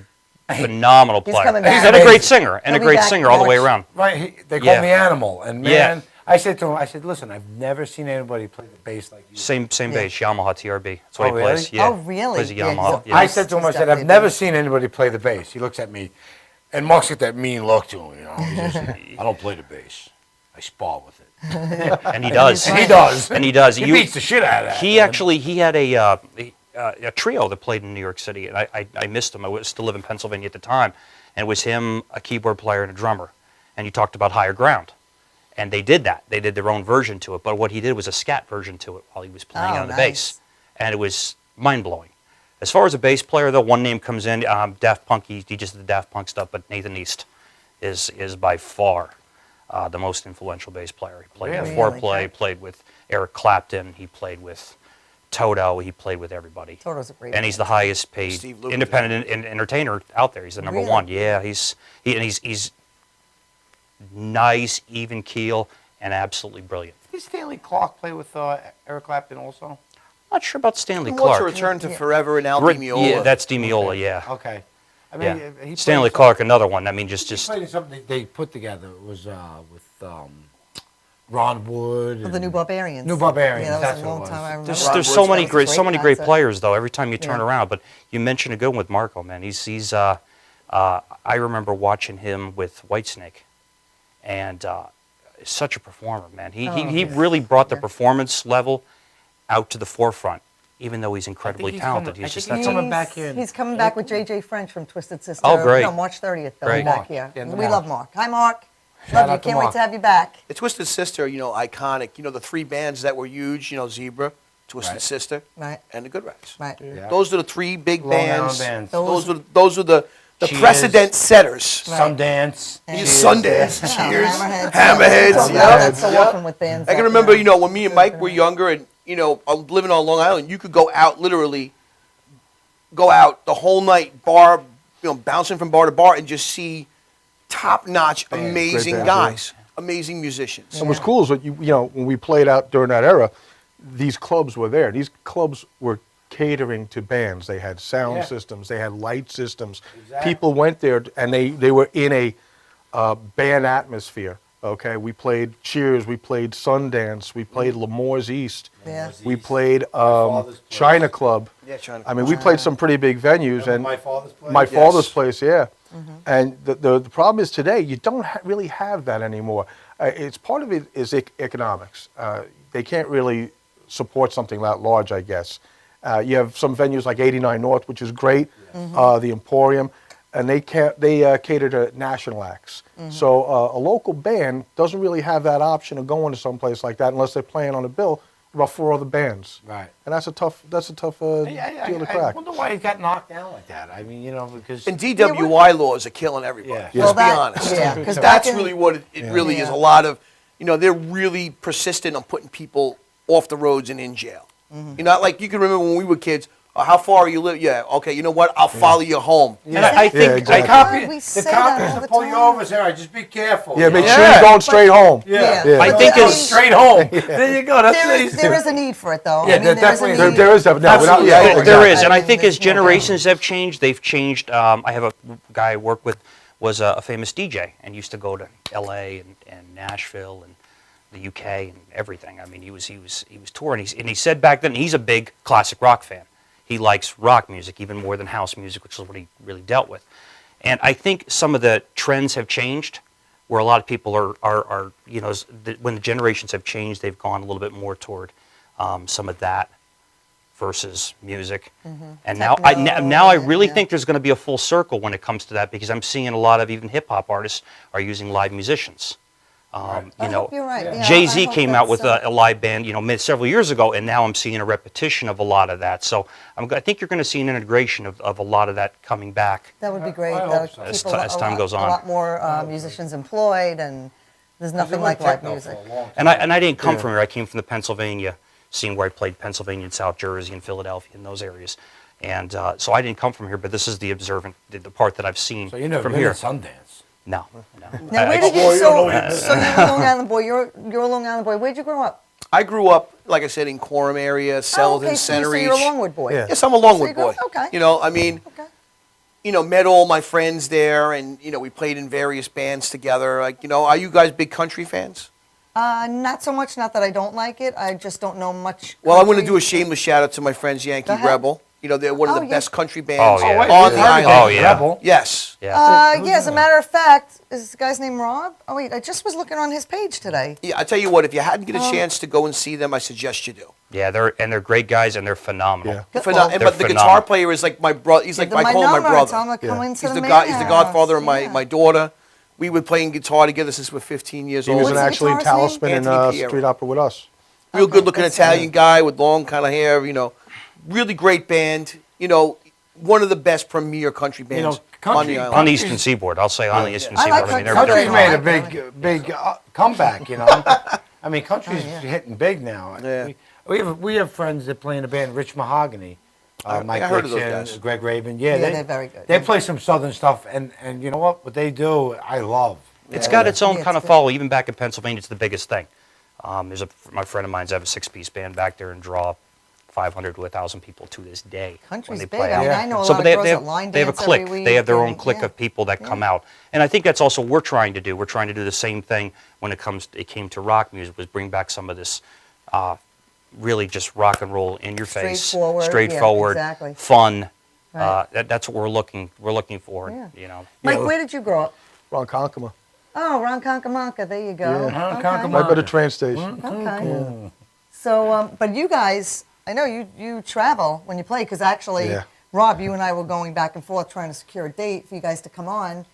E: phenomenal
B: He's
E: player.
B: coming back.
E: And a great singer, and
B: He'll
E: a
B: be
E: great
B: back
E: singer all the way
B: March.
E: around.
A: Right, they called
E: Yeah.
A: me Animal, and man,
E: Yeah.
A: I said to him, I said, listen, I've never seen anybody play the bass like you.
E: Same
B: Yeah.
E: bass, Yamaha TRB. That's
A: Oh,
E: what he
A: really?
E: plays. Yeah.
B: Oh, really?
E: Plays a
B: Yeah,
E: Yamaha.
B: he's a-
E: Yeah.
A: I said to him, I
B: He's
A: said, I've
B: definitely
A: never
B: a bass.
A: seen anybody play the bass. He looks at me, and Mark's got that mean look to him. You know, he's just, I don't play the bass. I spar with it.
E: And he does.
A: And he does.
E: And he does.
A: He beats the shit out of that.
E: He
A: man.
E: actually, he had a trio that played in New York City, and I missed him. I was still living in Pennsylvania at the time, and it was him, a keyboard player, and a drummer. And you talked about higher ground. And they did that. They did their own version to it, but what he did was a scat version to it while he was playing it on the bass. And it was mind-blowing. As far as a bass player, though, one name comes in, Daft Punk, he just did the Daft Punk stuff, but Nathan East is by far the most influential bass player. He played with Foreplay, played with Eric Clapton, he played with Toto, he played with everybody.
B: Toto's a great
E: And he's the highest paid independent entertainer out there. He's the number one. Yeah, he's nice, even keel, and absolutely brilliant.
A: Did Stanley Clark play with Eric Clapton also?
E: Not sure about Stanley
C: Who wants to
E: Clark.
C: return to Forever and Al Di Meola?
E: Yeah, that's Di Meola, yeah.
A: Okay. I mean,
E: Yeah.
A: he
E: Stanley
A: played
E: Clark, another one. I mean,
A: He
E: just
A: played in something they put together. It was with Ron Wood.
B: The New Barbarians.
A: New Barbarians.
B: Yeah, that
A: That's
B: was a
A: what it
B: long
A: was.
B: time. I remember.
E: there's
C: Ron
E: so
C: Wood's
E: many
C: one of
E: great
B: the
E: so many great
B: guys that-
E: players though. Every time you turn
B: Yeah.
E: around, but you mentioned a good one with Marco, man. He's I remember watching him with Whitesnake, and such a performer, man. He really brought the performance level out to the forefront, even though he's incredibly
A: he's
E: talented.
A: coming- I
E: He's just
A: think
E: not
A: he's coming back here in
B: He's coming back with JJ French from Twisted Sister.
E: Oh, great.
B: No, March 30th, though.
E: Great.
B: Back
A: Mark.
B: here.
A: Yeah,
B: We
A: Mark.
B: love Mark. Hi, Mark.
A: Shout
B: Love you.
A: out to
B: Can't wait
A: Mark.
B: to have you back.
C: The Twisted Sister, iconic. The three bands that were huge, Zebra, Twisted
A: Right.
C: Sister,
B: Right.
C: and the Good Rats.
B: Right.
A: Yeah.
C: Those are the three big
A: Long Island
C: bands.
A: bands.
C: Those are the
A: Cheers.
C: precedent setters.
B: Right.
A: Sundance.
C: Sundance,
B: Yeah,
C: Cheers,
B: Hammerheads.
C: Hammerheads.
B: Talk about
C: Yep.
B: that so often with bands.
C: I can
B: that,
C: remember, when me and Mike were younger, and living on Long Island, you could go out the whole night, bar, bouncing from bar to bar, and just see top-notch, amazing
D: bands,
C: guys, amazing musicians.
D: And what's cool is that when we played out during that era, these clubs were there. These clubs were catering to bands. They had sound
A: Yeah.
D: systems. They had light systems.
A: Exactly.
D: People went there, and they were in a band atmosphere. Okay, we played Cheers. We played Sundance. We played L'Amour's East.
B: Yeah.
D: We played
A: father's place.
D: China Club.
C: Yeah, China
D: I mean, we played some pretty big venues.
A: Remember
D: And
A: my father's place?
D: My
C: Yes.
D: father's place, yeah. And the problem is today you don't really have that anymore. It's part of it is economics. They can't really support something that large, I guess. You have some venues like 89 North, which is great, the Emporium, and they cater to national acts. So a local band doesn't really have that option of going to someplace like that unless they're playing on a bill about 4 other bands.
A: Right.
D: And that's a tough deal to
A: I
D: crack.
A: wonder why he got knocked down like that. I mean, because
C: And DWI laws are killing everybody.
A: Yeah.
C: Let's
B: Well,
C: be honest.
B: yeah, 'cause
C: That's
B: back in-
C: really what it really is.
B: Yeah.
C: A lot of, they're really persistent on putting people off the roads and in jail. Like you can remember when we were kids, how far you live? Yeah, okay, you know what? I'll follow you home.
A: And
E: I think
D: exactly.
B: God, we
A: the
B: say that
A: cops
B: all
A: to
B: the
A: pull you
B: time.
A: over, say, all right, just be careful.
D: Yeah, make
A: you know?
D: sure you're going straight home.
A: Yeah.
B: Yeah.
E: I
B: But
E: think
B: there-
E: it's
A: Straight home. There you go. That's
B: There is a need for it, though.
A: Yeah,
B: I mean,
A: there
B: there is a
A: definitely-
B: need.
D: There is definitely. No, we're not-
C: Absolutely.
D: yeah,
C: There-
E: There
D: exactly.
E: is, and I
B: mean,
E: think
B: there's
E: as
B: no doubt.
E: generations have changed, they've changed. I have a guy I work with was a famous DJ and used to go to L.A. and Nashville and the UK and everything. I mean, he was touring, and he said back then he's a big classic rock fan. He likes rock music even more than house music, which is what he really dealt with. And I think some of the trends have changed, where a lot of people are when the generations have changed, they've gone a little bit more toward some of that versus music. And now I really think there's going to be a full circle when it comes to that, because I'm seeing a lot of even hip hop artists are using live musicians.
B: I hope you're right. Yeah,
E: Jay-Z
B: I hope
E: came out with
B: that's,
E: a live band, several years ago, and now I'm seeing a repetition of a lot of that. So I think you're going to see an integration of a lot of that coming back.
B: That would be great.
A: I hope
B: That
A: so.
B: would
E: As
B: keep
E: ti- as time goes on.
B: A lot more musicians employed, and there's nothing like live music.
E: And I didn't come from here. I came from the Pennsylvania scene, where I played Pennsylvania and South Jersey and Philadelphia and those areas. And so I didn't come from here, but this is the part that I've seen
A: So you never
E: from
A: been
E: here.
A: to Sundance.
E: No.
B: Now, where did you? So you're a Long Island boy. You're a Long Island boy. Where'd you grow up?
C: I grew up, like I said, in Quorum area, Selden,
B: okay,
C: Center
B: so
C: Reach.
B: you're a Longwood boy.
D: Yeah.
C: Yes, I'm a Longwood
B: So you
C: boy.
B: grew- okay.
C: I mean,
B: Okay.
C: met all my friends there, and we played in various bands together. Like, are you guys big country fans?
B: Not so much. Not that I don't like it. I just don't know much.
C: Well, I want to
B: country.
C: do a shameless shout out to my friends Yankee
B: Go ahead.
C: Rebel. You know, they're one of
B: Oh,
C: the
B: yeah.
C: best country bands
E: Oh, yeah.
C: on the island.
E: Oh, yeah.
A: Rebel.
C: Yes.
E: Yeah.
B: Yeah, as a matter of fact, is the guy's name Rob? Oh, wait, I just was looking on his page today.
C: Yeah, I tell you what, if you hadn't get a chance to go and see them, I suggest you do.
E: Yeah, they're great guys and they're phenomenal.
D: Yeah.
B: Well,
C: But the
E: They're
C: guitar
E: phenomenal.
C: player is like my brother. He's like
B: Give him
C: I call him my
B: number,
C: brother.
B: Tell him to come
D: Yeah.
B: into
C: He's
B: the
C: the
B: Madhouse.
C: godfather of
B: Yeah.
C: my daughter. We were playing guitar together since we're 15 years
D: He
C: old.
D: was
B: What's the
D: actually in
B: guitar's name?
D: Talisman and
C: Anthony Piero.
D: Street Opera with us.
C: Real
B: Okay,
C: good looking
B: that's
C: Italian guy with long kind of hair, you know. Really great band. You know, one of the best premier country bands
A: know,
C: on
A: country-
C: the island.
E: On the Eastern Seaboard, I'll say on the Eastern
B: I
E: Seaboard.
B: like
E: I mean,
B: country.
E: they're
A: Country's
E: very
A: made a big comeback, you know. I mean, country's
B: yeah.
A: hitting big now.
C: Yeah.
A: We have friends that play in a band, Rich Mahogany. Mike
C: I heard of those
A: Dixon,
C: guys.
A: Greg Rabin. Yeah,
B: Yeah, they're very good.
A: They play some southern stuff, and you know what they do, I love.
E: It's got its own
B: Yeah,
E: kind
B: it's
E: of
B: good.
E: follow. Even back in Pennsylvania, it's the biggest thing. My friend of mine's have a 6-piece band back there and draw 500 to 1,000 people to this day
B: Country's
E: when they
B: big.
E: play
B: I
E: out.
B: mean, I know a
E: So,
B: lot
E: but
B: of
E: they,
B: girls
E: they
B: that
E: have,
B: line
E: they have a
B: dance every
E: clique.
B: week.
E: They have their own
B: and-
E: clique
B: yeah.
E: of people that
B: Yeah.
E: come out, and I think that's also what we're trying to do. We're trying to do the same thing when it came to rock music, was bring back some of this. Really just rock and roll in your face,
B: Straightforward, yeah,
E: straightforward,
B: exactly.
E: fun.
B: Right.
E: That's what we're looking for.
B: Yeah.
E: You know.
B: Mike, where did you grow up?
D: Ron Conkema.
B: Oh, Ronkonkoma. There you go.
D: Yeah.
A: Ronkonkoma.
D: Right by the train station.
B: Okay. So, but you guys, I know you travel when you play, because actually,
D: Yeah.
B: Rob, you and I were going back and forth trying to secure a date for you guys to come on,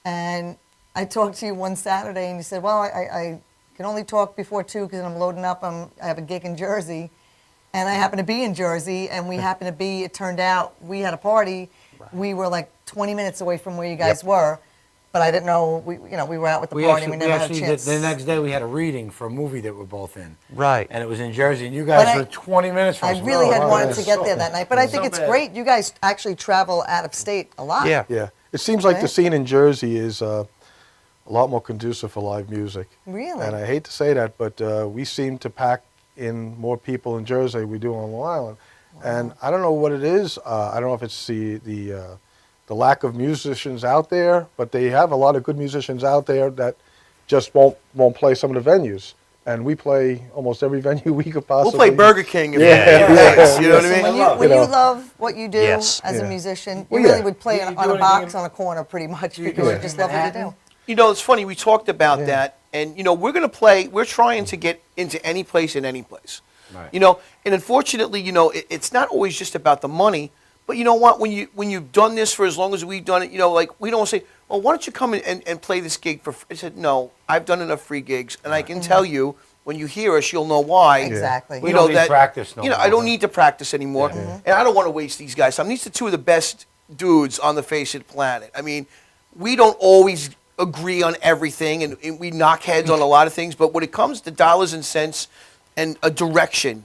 B: and I talked to you one Saturday, and you said, well, I can only talk before 2 because I'm loading up. I have a gig in Jersey, and I happen to be in Jersey, and we happen to be, it turned out, we had a party. We were like 20 minutes away from where you guys were, but I didn't know, we were out with the party, and we never had a chance.
A: The next day we had a reading for a movie that we're both in.
E: Right.
A: And it was in Jersey, and you guys
B: But
A: were 20 minutes from us.
B: I really had
A: Oh,
B: wanted
A: wow.
B: to get there that night, but I think it's great. You guys actually travel out of state a lot.
E: Yeah.
D: Yeah. It seems like
B: Right.
D: the scene in Jersey is a lot more conducive for live music.
B: Really?
D: And I hate to say that, but we seem to pack in more people in Jersey than we do on Long Island. And I don't know what it is. I don't know if it's the lack of musicians out there, but they have a lot of good musicians out there that just won't play some of the venues. And we play almost every venue we could possibly.
C: We'll play Burger King if
D: Yeah.
C: we place, you know what I
B: So
C: mean?
B: when
D: You
B: you
D: know.
B: love what you do
E: Yes.
B: as a
D: Yeah.
B: musician, you
D: Well,
B: really
D: yeah.
B: would play
A: You
B: on
A: do
B: a
A: anything
B: box
A: in-
B: on a corner pretty much
A: You
B: because
A: do
B: you
A: it
B: just
A: in
B: love what you
A: Manhattan?
B: do.
C: You know, it's funny. We talked about that, and you know, we're trying to get into any place in any place.
A: Right.
C: You know, and unfortunately, you know, it's not always just about the money. But you know what? When you've done this for as long as we've done it, you know, like we don't say, well, why don't you come and play this gig for? I said, no, I've done enough free gigs, and I can tell you when you hear us, you'll know why.
B: Exactly.
A: We
C: You
A: don't
C: know
A: need
C: that
A: practice no
C: You know,
A: more.
C: I don't need to practice anymore, and I don't want to waste these guys' time. These are two of the best dudes on the face of the planet. I mean, we don't always agree on everything, and we knock heads on a lot of things. But when it comes to dollars and cents and a direction,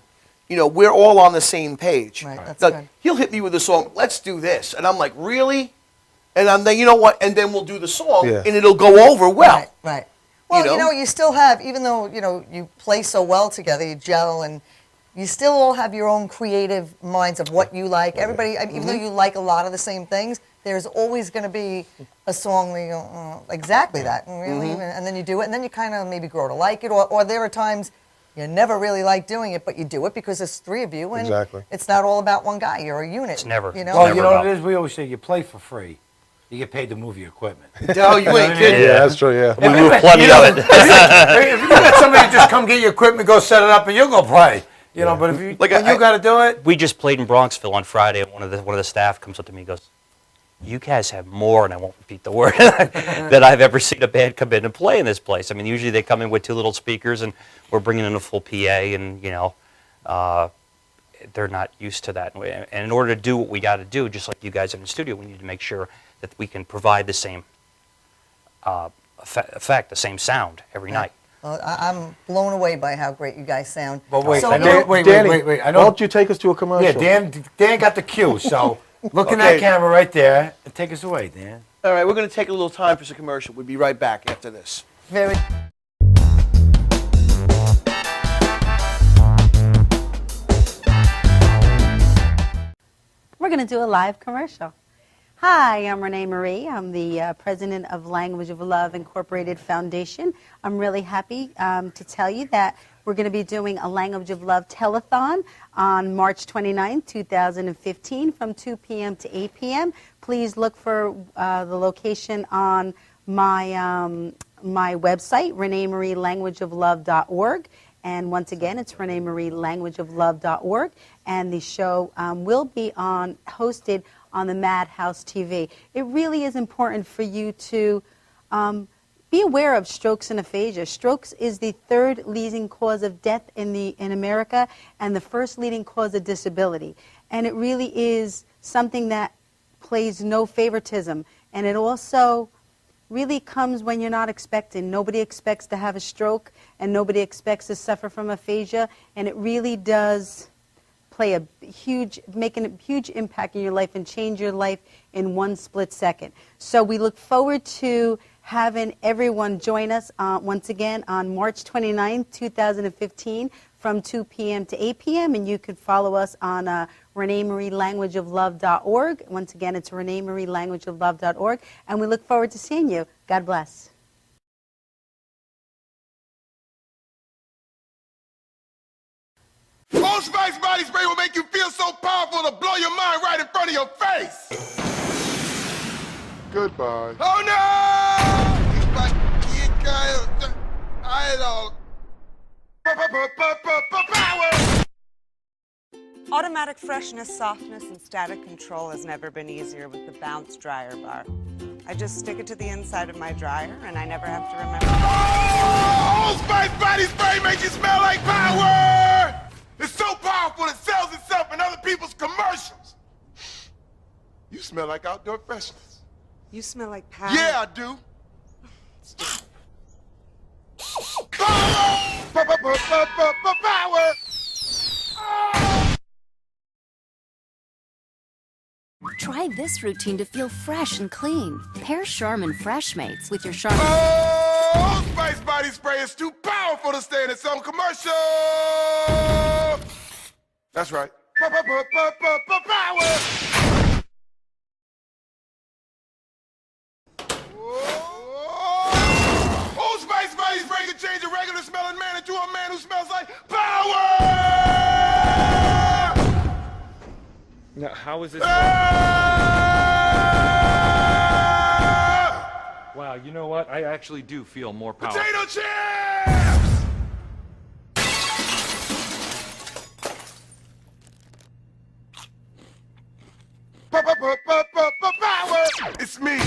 C: you know, we're all on the same page.
B: Right, that's
C: Like,
B: good.
C: he'll hit me with a song, let's do this. And I'm like, really? And I'm then, you know what? And then we'll do the song,
D: Yeah.
C: and it'll go over well.
B: Right, right. Well,
C: know?
B: you still have, even though, you play so well together, you gel, and you still all have your own creative minds of what you like. Everybody, I mean, even though you like a lot of the same things, there's always going to be a song where you go, oh, exactly that, and really, and then you do it, and then you kind of maybe grow to like it, or there are times you never really like doing it, but you do it because there's 3 of you, and
D: Exactly.
B: it's not all about one guy. You're a unit.
E: It's never-
B: You know?
A: Well,
E: Never
A: you know what
E: about-
A: it is? We always say you play for free. You get paid to move your equipment.
C: No, you ain't kidding.
D: Yeah, that's true. Yeah.
E: We move plenty of it.
A: If you got somebody to just come get your equipment, go set it up, and you'll go play. You know, but if you
C: Like,
A: when
C: I-
A: you got to do it,
E: We just played in Bronxville on Friday, and one of the staff comes up to me and goes, "You guys have more," and I won't repeat the word, that I've ever seen a band come in and play in this place. I mean, usually they come in with 2 little speakers, and we're bringing in a full PA, and they're not used to that. And in order to do what we got to do, just like you guys in the studio, we need to make sure that we can provide the same effect, the same sound every night.
B: Well, I'm blown away by how great you guys sound.
A: but wait,
B: So,
A: I
B: you
A: know,
B: know-
A: wait.
D: Danny,
A: I
D: why
A: know.
D: don't you take us to a commercial?
A: Yeah, Dan got the cue. So look in
C: Okay.
A: that camera right there and take us away, Dan.
C: All right, we're going to take a little time for some commercial. We'll be right back after this.
B: Very.
I: We're going to do a live commercial. Hi, I'm Renee Marie. I'm the president of Language of Love Incorporated Foundation. I'm really happy to tell you that we're going to be doing a Language of Love telethon on March 29, 2015 from 2 p.m. to 8 p.m. Please look for the location on my website, ReneeMarieLanguageOfLove.org. And once again, it's ReneeMarieLanguageOfLove.org. And the show will be hosted on the Madhousetv. It really is important for you to be aware of strokes and aphasia. Strokes is the third leading cause of death in America and the first leading cause of disability. And it really is something that plays no favoritism. And it also really comes when you're not expecting. Nobody expects to have a stroke, and nobody expects to suffer from aphasia, and it really does make a huge impact in your life and change your life in one split second. So we look forward to having everyone join us once again on March 29, 2015 from 2 p.m. to 8 p.m. And you can follow us on ReneeMarieLanguageOfLove.org. Once again, it's ReneeMarieLanguageOfLove.org. And we look forward to seeing you. God bless.
H: Old Spice body spray will make you feel so powerful to blow your mind right in front of your face. Goodbye. Oh no! Power!
J: Automatic freshness, softness, and static control has never been easier with the Bounce Dryer Bar. I just stick it to the inside of my dryer, and I never have to remember.
H: Oh, Old Spice body spray makes you smell like power! It's so powerful it sells itself in other people's commercials. You smell like outdoor freshness.
J: You smell like power.
H: Yeah, I do. Power! Power!
K: Try this routine to feel fresh and clean. Pair Charmin Fresh Mates with your Charmin.
H: Oh, Spice body spray is too powerful to stay in its own commercial. That's right. Power. Oh, Spice body spray can change a regular smelling man into a man who smells like power.
L: Now, how is this? Wow, you know what? I actually do feel more powerful.
H: Potato chips! Power! It's me.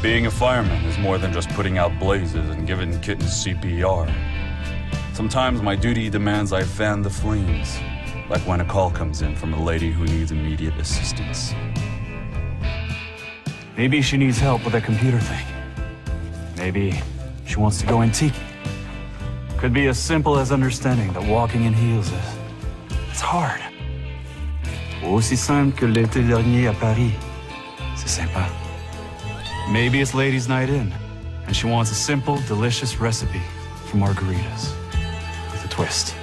M: Being a fireman is more than just putting out blazes and giving kittens CPR. Sometimes my duty demands I fan the flames, like when a call comes in from a lady who needs immediate assistance. Maybe she needs help with a computer thing. Maybe she wants to go antique. Could be as simple as understanding that walking in heels it's hard. Aussi simple que l'été dernier à Paris. C'est sympa. Maybe it's ladies' night in, and she wants a simple, delicious recipe for margaritas with a twist.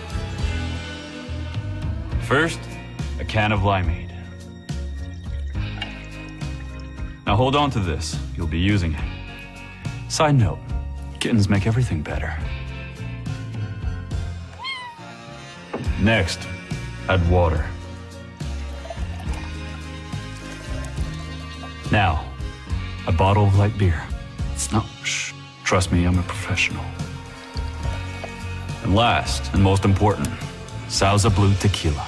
M: First, a can of limeade. Now hold on to this. You'll be using it. Side note, kittens make everything better. Next, add water. Now, a bottle of light beer. No, shh. Trust me, I'm a professional. And last, and most important, Sauza Blue tequila.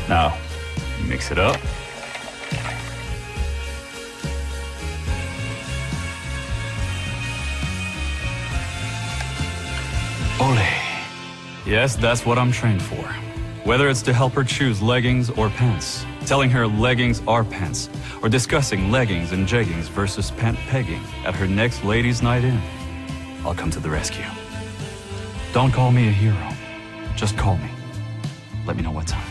M: Now, mix it up. Ole. Yes, that's what I'm trained for. Whether it's to help her choose leggings or pants, telling her leggings are pants, or discussing leggings and jeggings versus pant pegging at her next ladies' night in, I'll come to the rescue. Don't call me a hero. Just call me. Let me know what time.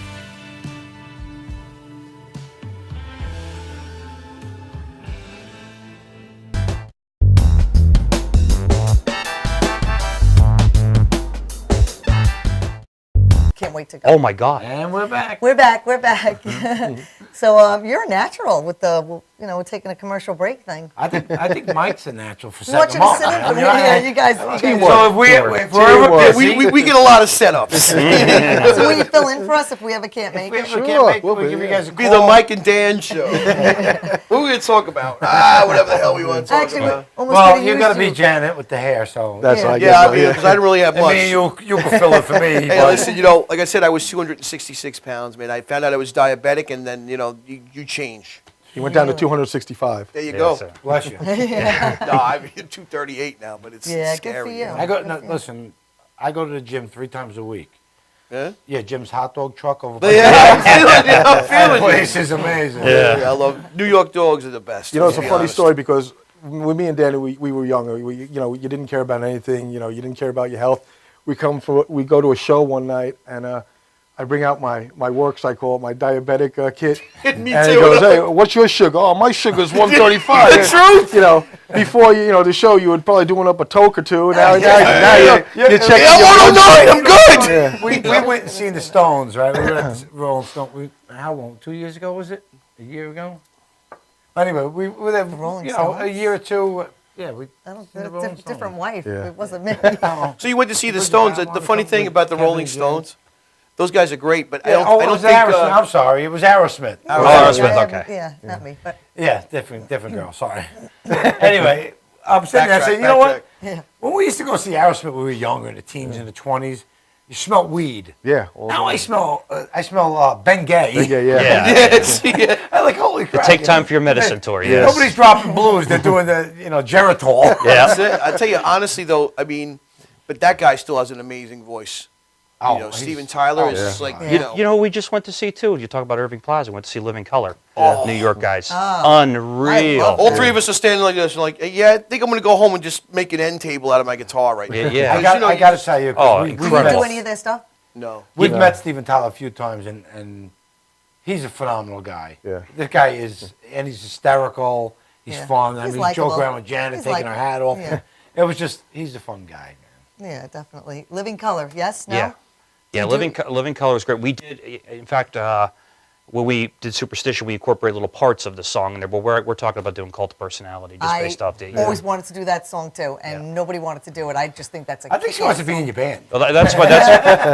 B: to go.
E: Oh my God.
A: And we're back.
B: We're back. We're back. So you're a natural with the, we're taking a commercial break thing.
A: I think Mike's a natural for
B: We want
A: setting
B: you
A: them
B: to
A: up.
B: sit in. Yeah, you guys.
A: So if we're ever
D: Teamwork.
A: busy,
C: We get a lot of setups.
B: So will you fill in for us if we ever can't make it?
A: we'll give you guys a
C: Be the
A: call.
C: Mike and Dan show. What are we gonna talk about? Whatever the hell we want to talk
B: Actually,
C: about.
B: almost
A: Well,
B: getting
A: you're
B: used
A: gonna
B: to
A: be
B: it.
A: Janet with the hair, so.
D: That's I
C: Yeah,
D: guess.
C: I mean, because I didn't really have
A: I
C: much.
A: mean, you can fill it for me.
C: Hey,
A: but-
C: listen, like I said, I was 266 pounds, man. I found out I was diabetic, and then, you change.
D: He went down to 265.
C: There you go.
E: sir.
A: Bless you.
C: No, I'm 238 now, but it's
B: Yeah, good
C: scary.
B: for you.
A: Listen, I go to the gym 3 times a week.
C: Yeah?
A: Yeah, Jim's hot dog truck over by
C: Yeah, I'm feeling
A: that
C: you.
A: place is amazing.
C: Yeah, I love New York dogs are the best.
D: You know, it's a
C: to be
D: funny
C: honest.
D: story because with me and Danny, we were younger. You didn't care about anything. You didn't care about your health. We go to a show one night, and I bring out my works, I call it my diabetic kit.
C: Me
D: And
C: too.
D: he goes, hey, what's your sugar? Oh, my sugar's 135.
C: The truth.
D: Before the show, you would probably doing up a toke or two. Now you're checking
C: Yeah,
D: your
C: 109, I'm good.
D: Yeah.
A: We went and seen the Stones, right? We were at the Rolling Stone. How long? 2 years ago was it? A year ago? Anyway, we were there.
B: Rolling
A: a
B: Stones?
A: year or two. Yeah, we.
B: I don't,
A: seen the Rolling
B: different
A: Stones.
B: wife.
D: Yeah.
B: It wasn't me.
C: So you went to see the Stones. The funny thing about the Rolling Stones, those guys are great, but I
A: Yeah,
C: don't
A: it was
C: think.
A: Aerosmith. I'm sorry, it was Aerosmith.
E: Aerosmith, okay.
B: Yeah, not me. But
A: Yeah, different girl. Sorry. Anyway, I'm sitting there
C: Backtrack,
A: saying, you know what?
B: yeah.
A: When we used to go see Aerosmith when we were younger, in the teens and the 20s, you smelled weed.
D: Yeah.
A: Now I smell Ben Gay.
E: Yeah.
A: I like, holy crap.
E: Take time for your medicine tour.
D: Yeah.
E: Yes.
A: Nobody's dropping blues. They're doing the, Geritol.
E: Yeah.
C: That's it. I tell you honestly, though, I mean, but that guy still has an amazing voice.
A: Oh,
C: Steven Tyler is
A: yeah.
C: just like,
B: Yeah.
E: You know, we just went to see too. You talk about Irving Plaza. Went to see Living Color. New York guys.
B: I
E: Unreal.
B: love
C: all three of us are standing like this, like, yeah, I think I'm gonna go home and just make an end table out of my guitar right now.
E: Yeah.
A: I got to tell you, 'cause
E: Oh,
A: we-
B: Did you
E: incredible.
B: do any of their stuff?
C: No.
A: we've
D: Yeah.
A: met Steven Tyler a few times, and he's a phenomenal guy.
D: Yeah.
A: This guy is, and he's hysterical. He's
B: Yeah.
A: fun. I
B: He's
A: mean,
B: likable.
A: joke around with Janet,
B: He's
A: taking her
B: likable.
A: hat off.
B: Yeah.
A: It was just, he's a fun guy, man.
B: Yeah, definitely. Living Color, yes? No?
E: Yeah. Yeah,
B: You do-
E: Living Color is great. We did, in fact, when we did Superstition, we incorporated little parts of the song in there, but we're talking about doing Cult of Personality, just based off the.
B: I always wanted to do that song too, and nobody wanted to do it. I just think that's a
A: I think she wants to be in your band.
E: Well, that's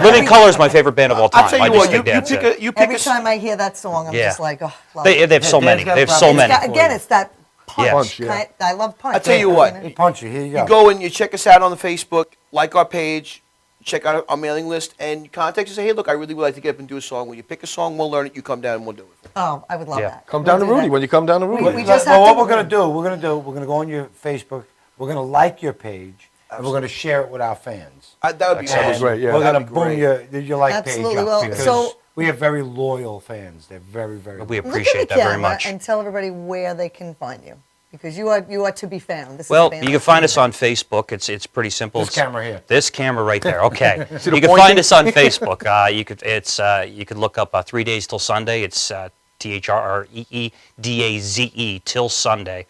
E: Living Color is my favorite band of all time.
C: I'll tell
E: I
C: you
E: just
C: what, you
E: think that's
C: pick
E: it.
C: a, you pick
B: Every
C: a,
B: time I hear that song, I'm
E: Yeah.
B: just like, oh, love
E: They
B: it.
E: have so
A: Yeah,
E: many.
A: Dan's got
E: They have
A: a
E: so
A: problem.
E: many.
B: Again, it's that punch.
D: Punch, yeah.
B: I love punch.
C: I'll tell you what.
A: Hey, Punchy, here you go.
C: you go and you check us out on the Facebook, like our page, check out our mailing list, and you contact us and say, hey, look, I really would like to get up and do a song. Will you pick a song, we'll learn it, you come down and we'll do it.
B: Oh, I would love
E: Yeah.
B: that.
D: Come down to
B: We'll do
D: Rudy
B: that.
D: when you come down to Rudy.
B: We just
A: Well,
B: have
A: what
B: to-
A: we're gonna go on your Facebook. We're gonna like your page, and we're gonna share it with our fans.
C: That would be
D: That'd be
C: awesome.
D: great, yeah.
A: We're gonna
C: That'd be
A: boom
C: great.
A: your like
B: Absolutely.
A: page up
B: Well,
A: because
B: so-
A: we have very loyal fans. They're very, very.
E: We
A: loyal.
E: appreciate
B: Look at
E: that
B: the
E: very
B: camera
E: much.
B: and tell everybody where they can find you, because you are to be found. This is
E: Well,
B: a band
E: you can
B: that's
E: find
B: to
E: us
B: be
E: on Facebook. It's pretty simple.
A: This
E: It's-
A: camera here.
E: This camera right there. Okay.
D: See the
E: You can
D: pointing?
E: find us on Facebook. You could look up 3 Days Till Sunday. It's THREEDAZE till Sunday,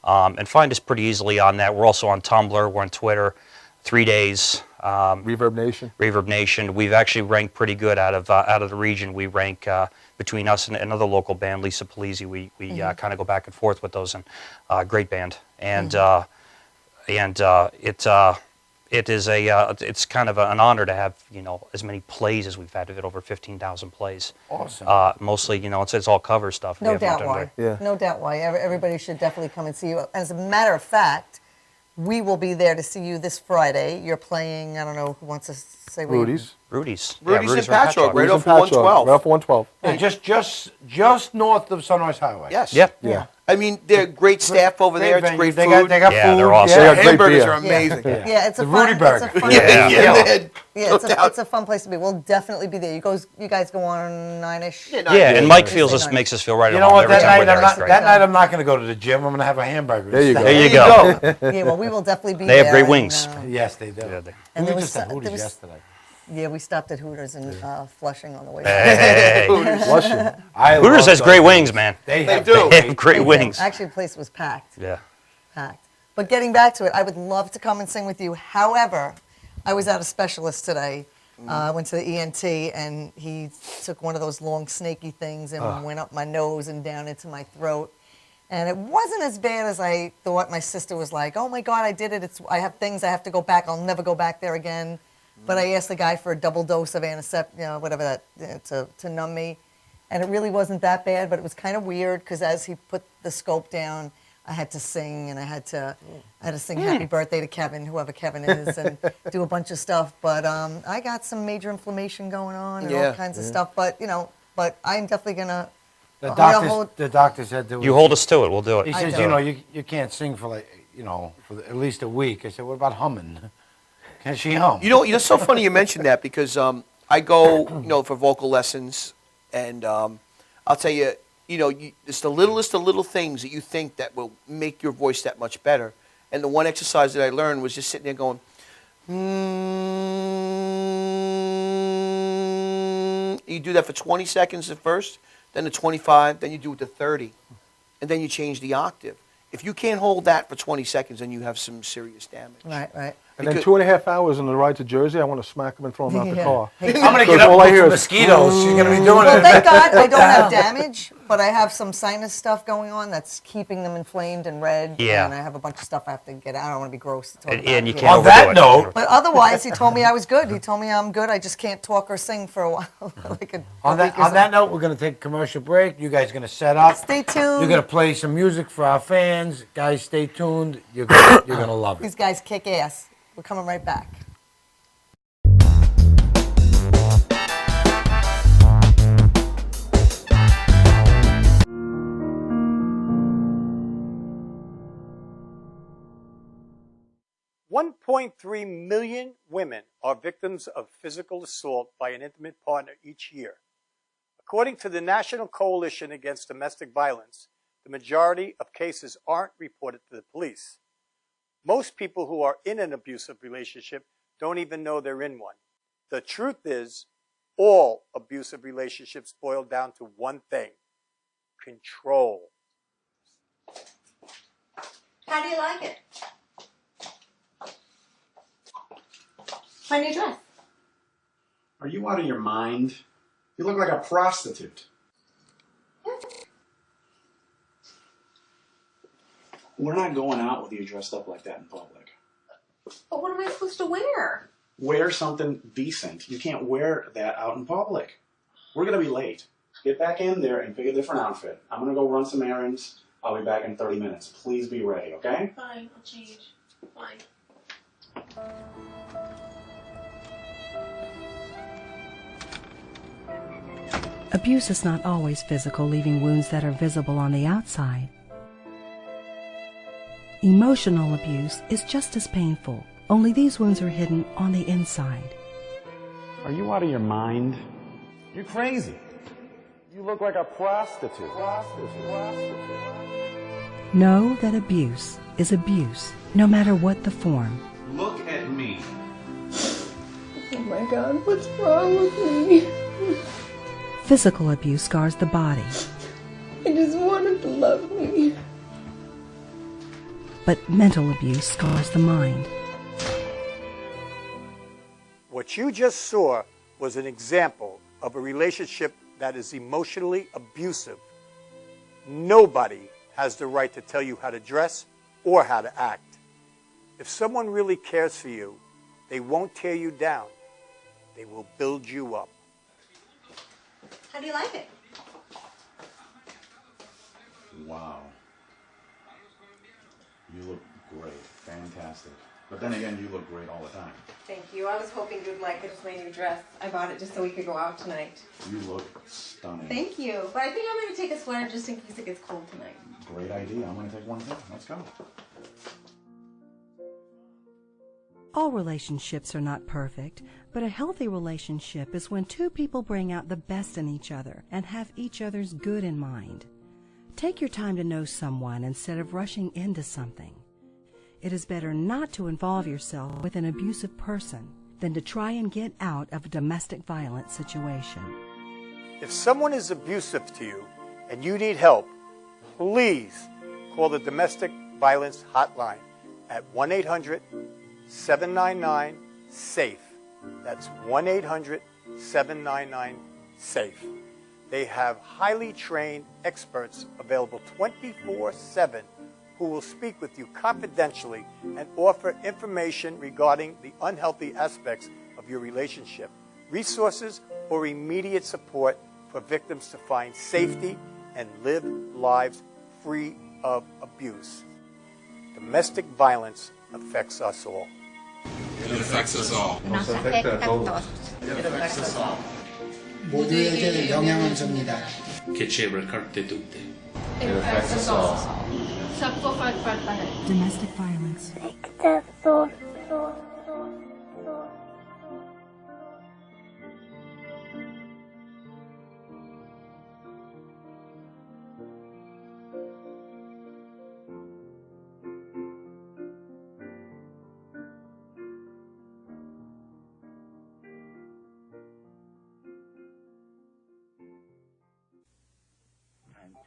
E: and find us pretty easily on that. We're also on Tumblr. We're on Twitter. 3 Days.
D: Reverb Nation.
E: Reverb Nation. We've actually ranked pretty good out of the region. We rank between us and another local band, Lisa Polizzi. We kind of go back and forth with those, and great band. And it's kind of an honor to have as many plays as we've had. We've had over 15,000 plays.
A: Awesome.
E: Mostly it's all cover stuff. We
B: No
E: haven't
B: doubt
E: done
B: why.
D: Yeah.
B: No doubt why. Everybody should definitely come and see you. As a matter of fact, we will be there to see you this Friday. You're playing, I don't know who wants to say where you-
D: Rudy's.
E: Rudy's.
C: Rudy's in
E: right
C: Patchogue, right
D: Rudy's
C: off
D: in
C: of
D: Patchogue,
C: 112.
D: Right off of 112.
A: Yeah, just north of Sunrise Highway.
C: Yes.
E: Yep.
D: Yeah.
C: I mean, they're great staff over there. It's
A: venue.
C: great
A: They
C: food.
A: got
E: Yeah,
A: food.
E: they're awesome.
D: They
A: Yeah.
D: got great
C: Hamburgers
D: beer.
C: are amazing.
B: Yeah, it's a
A: The
B: fun.
A: Rudy Burger.
B: It's a fun.
E: Yeah.
B: Yeah, it's a fun place to be. We'll definitely be there. You guys go on 9ish.
E: Yeah, and Mike
B: Thursday
E: feels us
B: night.
E: makes us feel right
A: You
E: at
A: know
E: home
A: what?
E: every
A: That
E: time
A: night,
E: we're there.
A: I'm
E: It's
A: not.
E: great.
A: That night, I'm not going to go to the gym. I'm going to have a hamburger.
D: There you
A: instead.
D: go.
E: There you go.
B: Yeah, well, we will definitely be
E: They have
B: there.
E: great
B: and,
E: wings.
A: Yes, they do.
E: Yeah, they-
B: And
A: we
B: there was
A: just had
B: there
A: Hooters
B: was-
A: yesterday.
B: Yeah, we stopped at Hooters in Flushing on the way.
E: Hey.
D: Bless you.
E: Hooters
A: love
E: has great
A: those
E: wings,
A: things.
E: man.
A: They
C: do.
E: They have great wings.
B: Actually, the place was packed.
E: Yeah.
B: Packed. But getting back to it, I would love to come and sing with you. However, I was at a specialist today. I went to the ENT, and he took one of those long snaky things and went up my nose and down into my throat. And it wasn't as bad as I thought. My sister was like, "Oh my God, I did it. I have things I have to go back. I'll never go back there again." But I asked the guy for a double dose of antiseptic, whatever that, to numb me. And it really wasn't that bad, but it was kind of weird because as he put the scope down, I had to sing, and I had to sing Happy Birthday to Kevin, whoever Kevin is, and do a bunch of stuff. But I got some major inflammation going on and all kinds of stuff. But, but I'm definitely going to...
A: The doctor said there was...
E: You hold us to it, we'll do it.
A: He says, you can't sing for for at least a week. I said, what about humming? Can she hum?
C: It's so funny you mentioned that because I go, for vocal lessons, and I'll tell you, it's the littlest of little things that you think that will make your voice that much better. And the one exercise that I learned was just sitting there going, You do that for 20 seconds at first, then to 25, then you do it to 30, and then you change the octave. If you can't hold that for 20 seconds, then you have some serious damage.
B: Right.
D: And then 2.5 hours on the ride to Jersey, I want to smack him and throw him out the car.
A: I'm going to get up with mosquitoes. She's going to be doing
B: Well,
A: it.
B: thank God I don't have damage, but I have some sinus stuff going on that's keeping them inflamed and red.
E: Yeah.
B: And I have a bunch of stuff I have to get out. I don't want to be gross to talk about
E: And you
B: here.
E: can't
A: On that
E: overdo it.
A: note,
B: But otherwise, he told me I was good. He told me I'm good. I just can't talk or sing for a while.
A: on that note, we're going to take a commercial break. You guys are going to set up.
B: Stay tuned.
A: You're going to play some music for our fans. Guys, stay tuned. You're going to love it.
B: These guys kick ass. We're coming right back.
N: $1.3 million women are victims of physical assault by an intimate partner each year. According to the National Coalition Against Domestic Violence, the majority of cases aren't reported to the police. Most people who are in an abusive relationship don't even know they're in one. The truth is, all abusive relationships boil down to one thing: control.
O: How do you like it? My new dress.
P: Are you out of your mind? You look like a prostitute. We're not going out with you dressed up like that in public.
O: But what am I supposed to wear?
P: Wear something decent. You can't wear that out in public. We're going to be late. Get back in there and pick a different outfit. I'm going to go run some errands. I'll be back in 30 minutes. Please be ready, okay?
O: Fine, I'll change. Fine.
Q: Abuse is not always physical, leaving wounds that are visible on the outside. Emotional abuse is just as painful, only these wounds are hidden on the inside.
P: Are you out of your mind? You're crazy. You look like a prostitute.
Q: Know that abuse is abuse, no matter what the form.
P: Look at me.
O: Oh my God, what's wrong with me?
Q: Physical abuse scars the body,
O: I just wanted to love me.
Q: but mental abuse scars the mind.
N: What you just saw was an example of a relationship that is emotionally abusive. Nobody has the right to tell you how to dress or how to act. If someone really cares for you, they won't tear you down. They will build you up.
O: How do you like it?
P: Wow. You look great. Fantastic. But then again, you look great all the time.
R: Thank you. I was hoping you'd like it. It's my new dress. I bought it just so we could go out tonight.
P: You look stunning.
R: Thank you. But I think I'm going to take a sweater just in case it gets cold tonight.
P: Great idea. I'm going to take one too. Let's go.
Q: All relationships are not perfect, but a healthy relationship is when two people bring out the best in each other and have each other's good in mind. Take your time to know someone instead of rushing into something. It is better not to involve yourself with an abusive person than to try and get out of a domestic violence situation.
N: If someone is abusive to you and you need help, please call the Domestic Violence Hotline at 1-800-799-SAFE. That's 1-800-799-SAFE. They have highly trained experts available 24/7 who will speak with you confidentially and offer information regarding the unhealthy aspects of your relationship, resources, or immediate support for victims to find safety and live lives free of abuse. Domestic violence affects us all.
S: It affects us all.
T: Nos afecta a todos.
S: It affects us all.
T: 모두에게 영향을 줍니다.
S: Che ci ricarte tutte.
T: It affects us all.
Q: Domestic violence.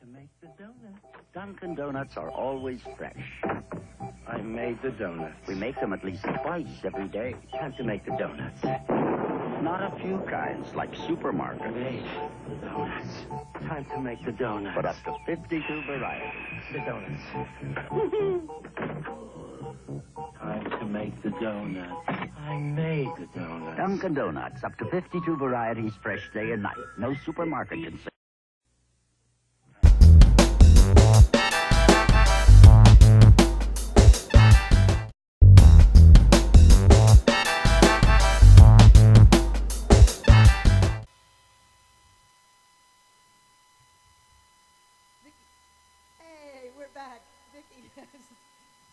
U: To make the donuts. Dunkin' Donuts are always fresh. I made the donuts. We make them at least twice every day. Time to make the donuts. Not a few kinds, like supermarket. Made the donuts. Time to make the donuts. But up to 52 varieties. The donuts. Time to make the donuts. I made the donuts. Dunkin' Donuts, up to 52 varieties, fresh day and night. No supermarket can say.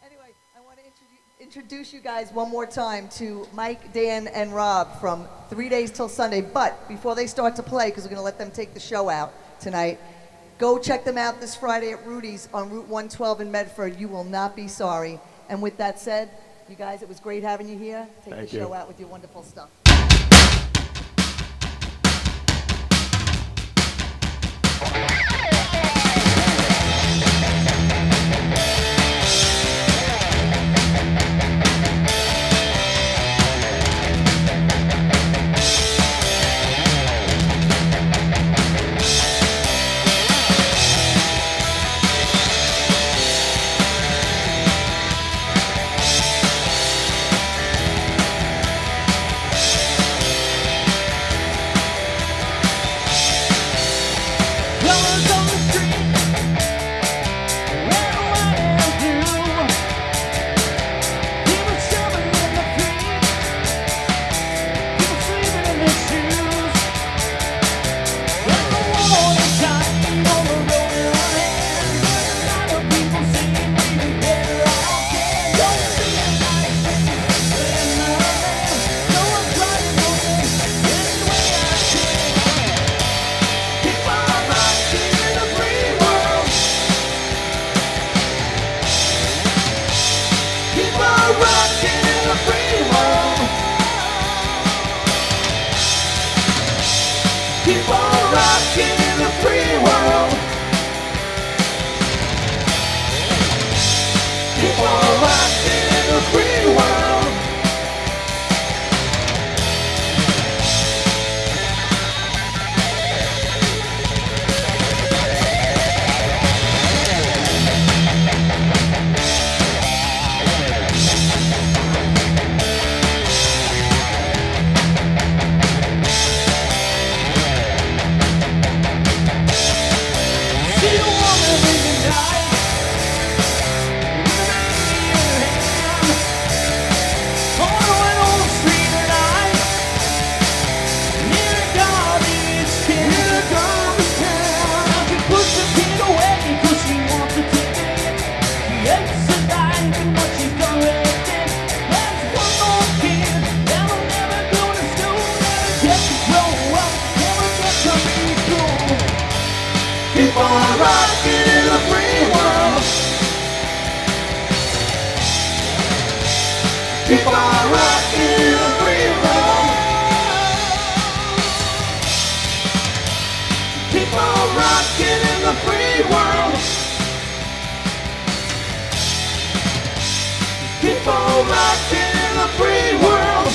B: Anyway, I want to introduce you guys one more time to Mike, Dan, and Rob from 3 Days Till Sunday. But before they start to play, because we're going to let them take the show out tonight, go check them out this Friday at Rudy's on Route 112 in Medford. You will not be sorry. And with that said, you guys, it was great having you here. Take
D: Thank
B: the show
D: you.
B: out with your wonderful stuff.
H: Keep on rocking in the free world. Keep on rocking in the free world. See a woman in the night, with a baby in her hand, on the street at night, near a garbage can. Now she puts the kid away 'cause she wants to take it. She hates the life and what she's done with it. There's one more kid that'll never go to school, never get to grow up, never get to be cool. Keep on rocking in the free world. Keep on rocking in the free world. Keep on rocking in the free world. Keep on rocking in the free world.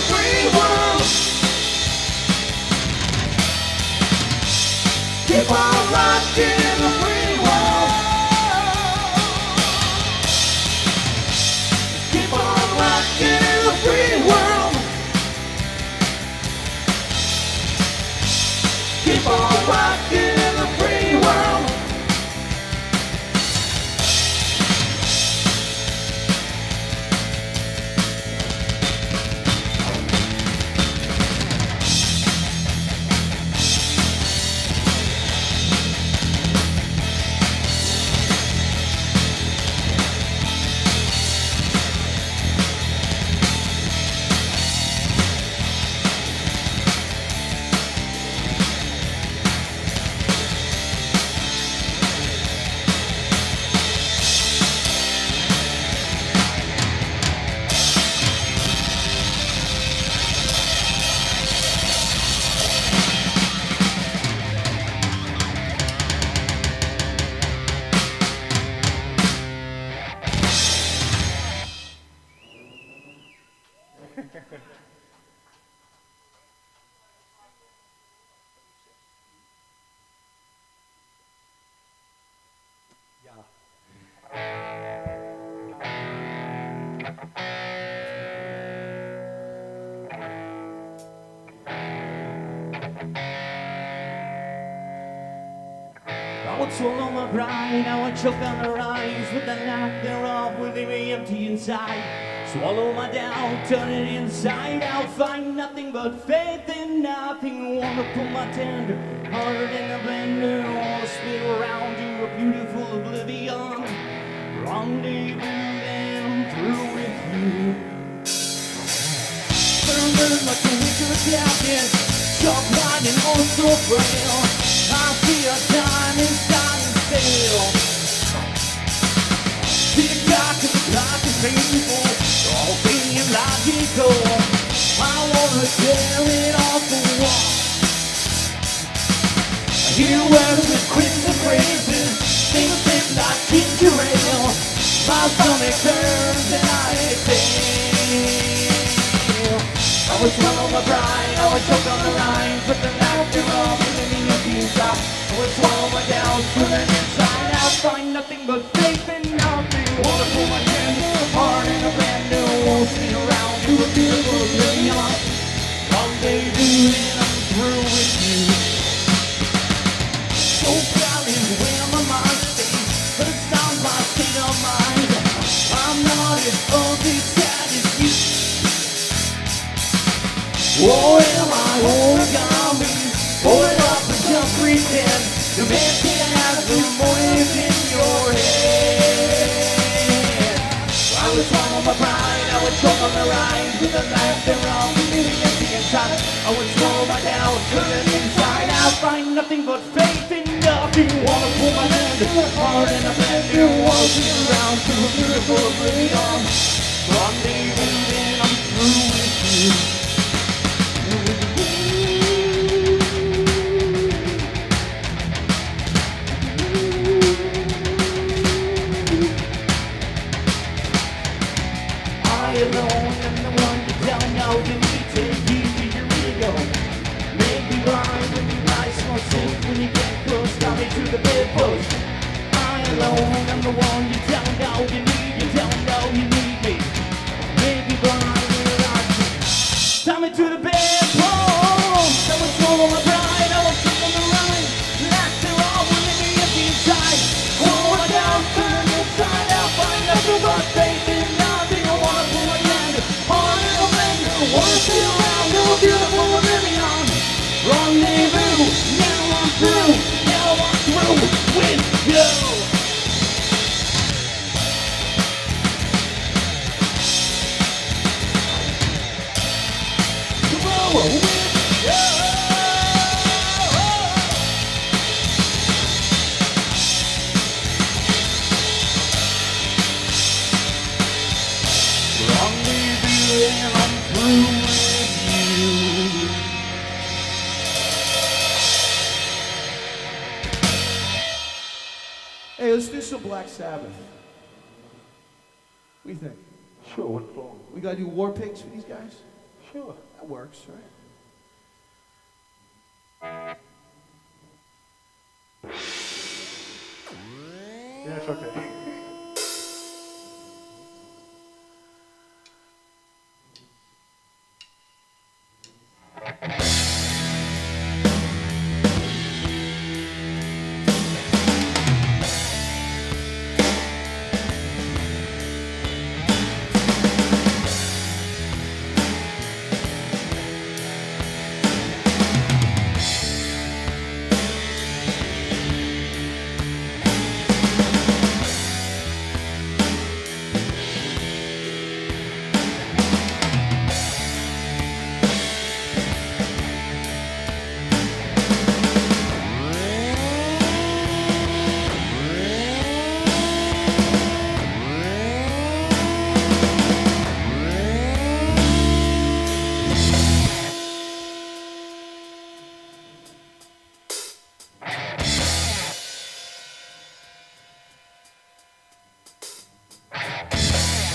T: free world. Keep on rocking in the free world. Keep on rocking in the free world. Keep on rocking in the free world.
F: I would swallow my pride, I would choke on the rise with the lack thereof, would leave me empty inside. Swallow my doubt, turn it inside out, find nothing but faith in nothing. Wanna put my tender heart in a blender, wanna spin around to a beautiful oblivion. Rendezvous, then I'm through with you. Burn like a wicked captain, sharp line and oh so frail. I feel time is dying still. Tick tock and the clock is painful, all being logical. I wanna tear it off the wall. Here where the quits are crazy, things seem like ginger ale. My stomach turns and I exhale. I would swallow my pride, I would choke on the lines, but the laughter of the meaning of the inside. I would swallow my doubts, turn it inside out, find nothing but faith in nothing. Wanna pull my hand, heart in a brand new, won't spin around to a beautiful oblivion. Rendezvous and I'm through with you. So proud is where my mind stays, but it's not my state of mind. I'm not as ugly, sad as you. Oh, am I origami? Pull it up and just pretend. The man can't have the voice in your head. I would swallow my pride, I would choke on the rise with the laughter of the living at the inside. I would swallow my doubt, turn it inside out, find nothing but faith in nothing. Wanna pull my hand, heart in a brand new, wanna feel around to a beautiful oblivion. Rendezvous, then I'm through with you. Alone, I'm the one you don't know. You need to use your ego. Make me blind when you rise so sick. When you get close, tie me to the bedpost. I alone, I'm the one you don't know. You don't know you need me. Make me blind when you rise so sick. Tie me to the bedpost. I would swallow my pride, I would choke on the line. Laughter all will leave me empty inside. Swallow my down, turn inside out. Find nothing but faith in nothing. Wanna feel around, no beautiful oblivion. Rendezvous, now I'm through with you. Through with you. Rendezvous, and I'm through with you.
H: Hey, let's do some Black Sabbath. What do you think?
D: Sure, what's wrong?
H: We gotta do War Pigs for these guys?
D: Sure.
C: That works, right?
D: Yeah, it's okay.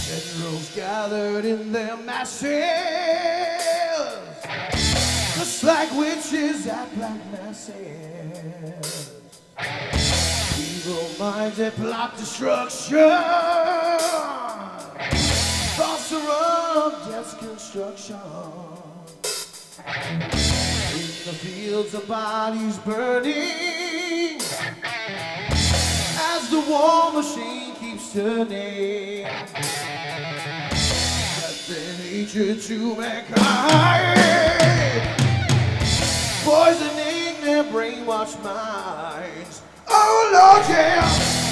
T: Generals gathered in their masses, just like witches at black masses. Evil minds that plot destruction, thoughts are of death's construction. In the fields of bodies burning, as the war machine keeps turning. Death and hatred to mankind, poisoning their brainwashed minds. Oh Lord, yeah.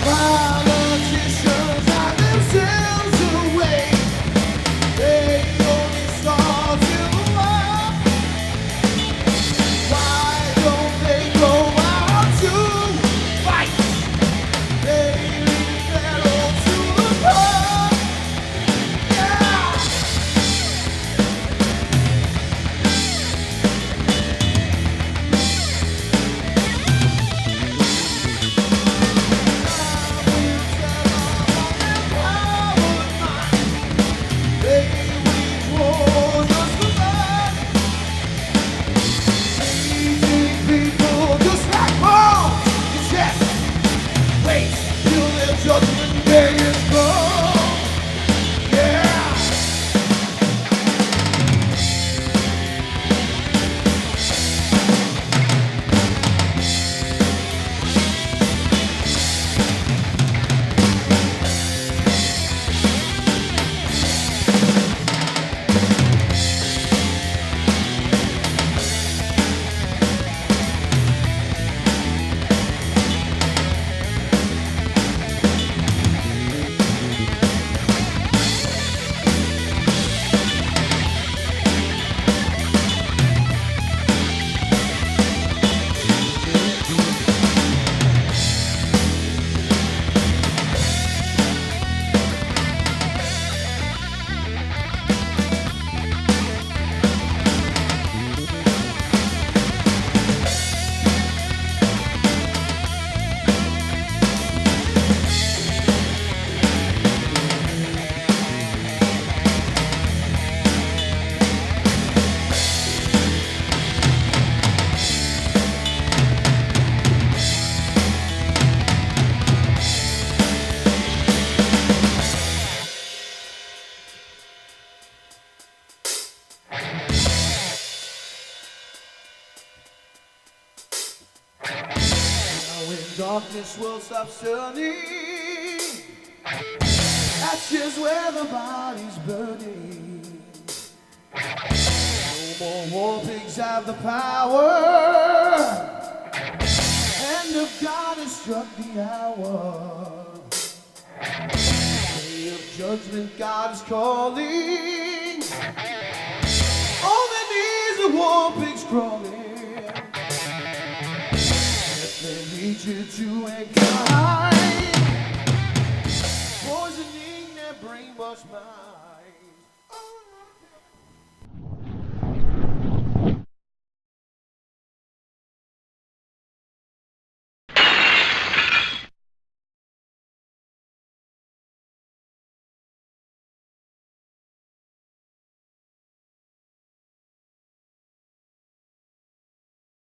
T: Politicians hide themselves away. They only saw to the war. Why don't they go out to fight? They leave their own to the poor. Yeah. They wage war just for fun. Eating people just like bombs in chests. Wait till their judgment day is gone. Yeah. Now when darkness will stop turning, ashes where the body's burning. No more war pigs have the power, hand of God has struck the hour. Day of judgment God is calling, all that war pigs crawling. Let me lead you to a guide. Poisoning their brainwash mind.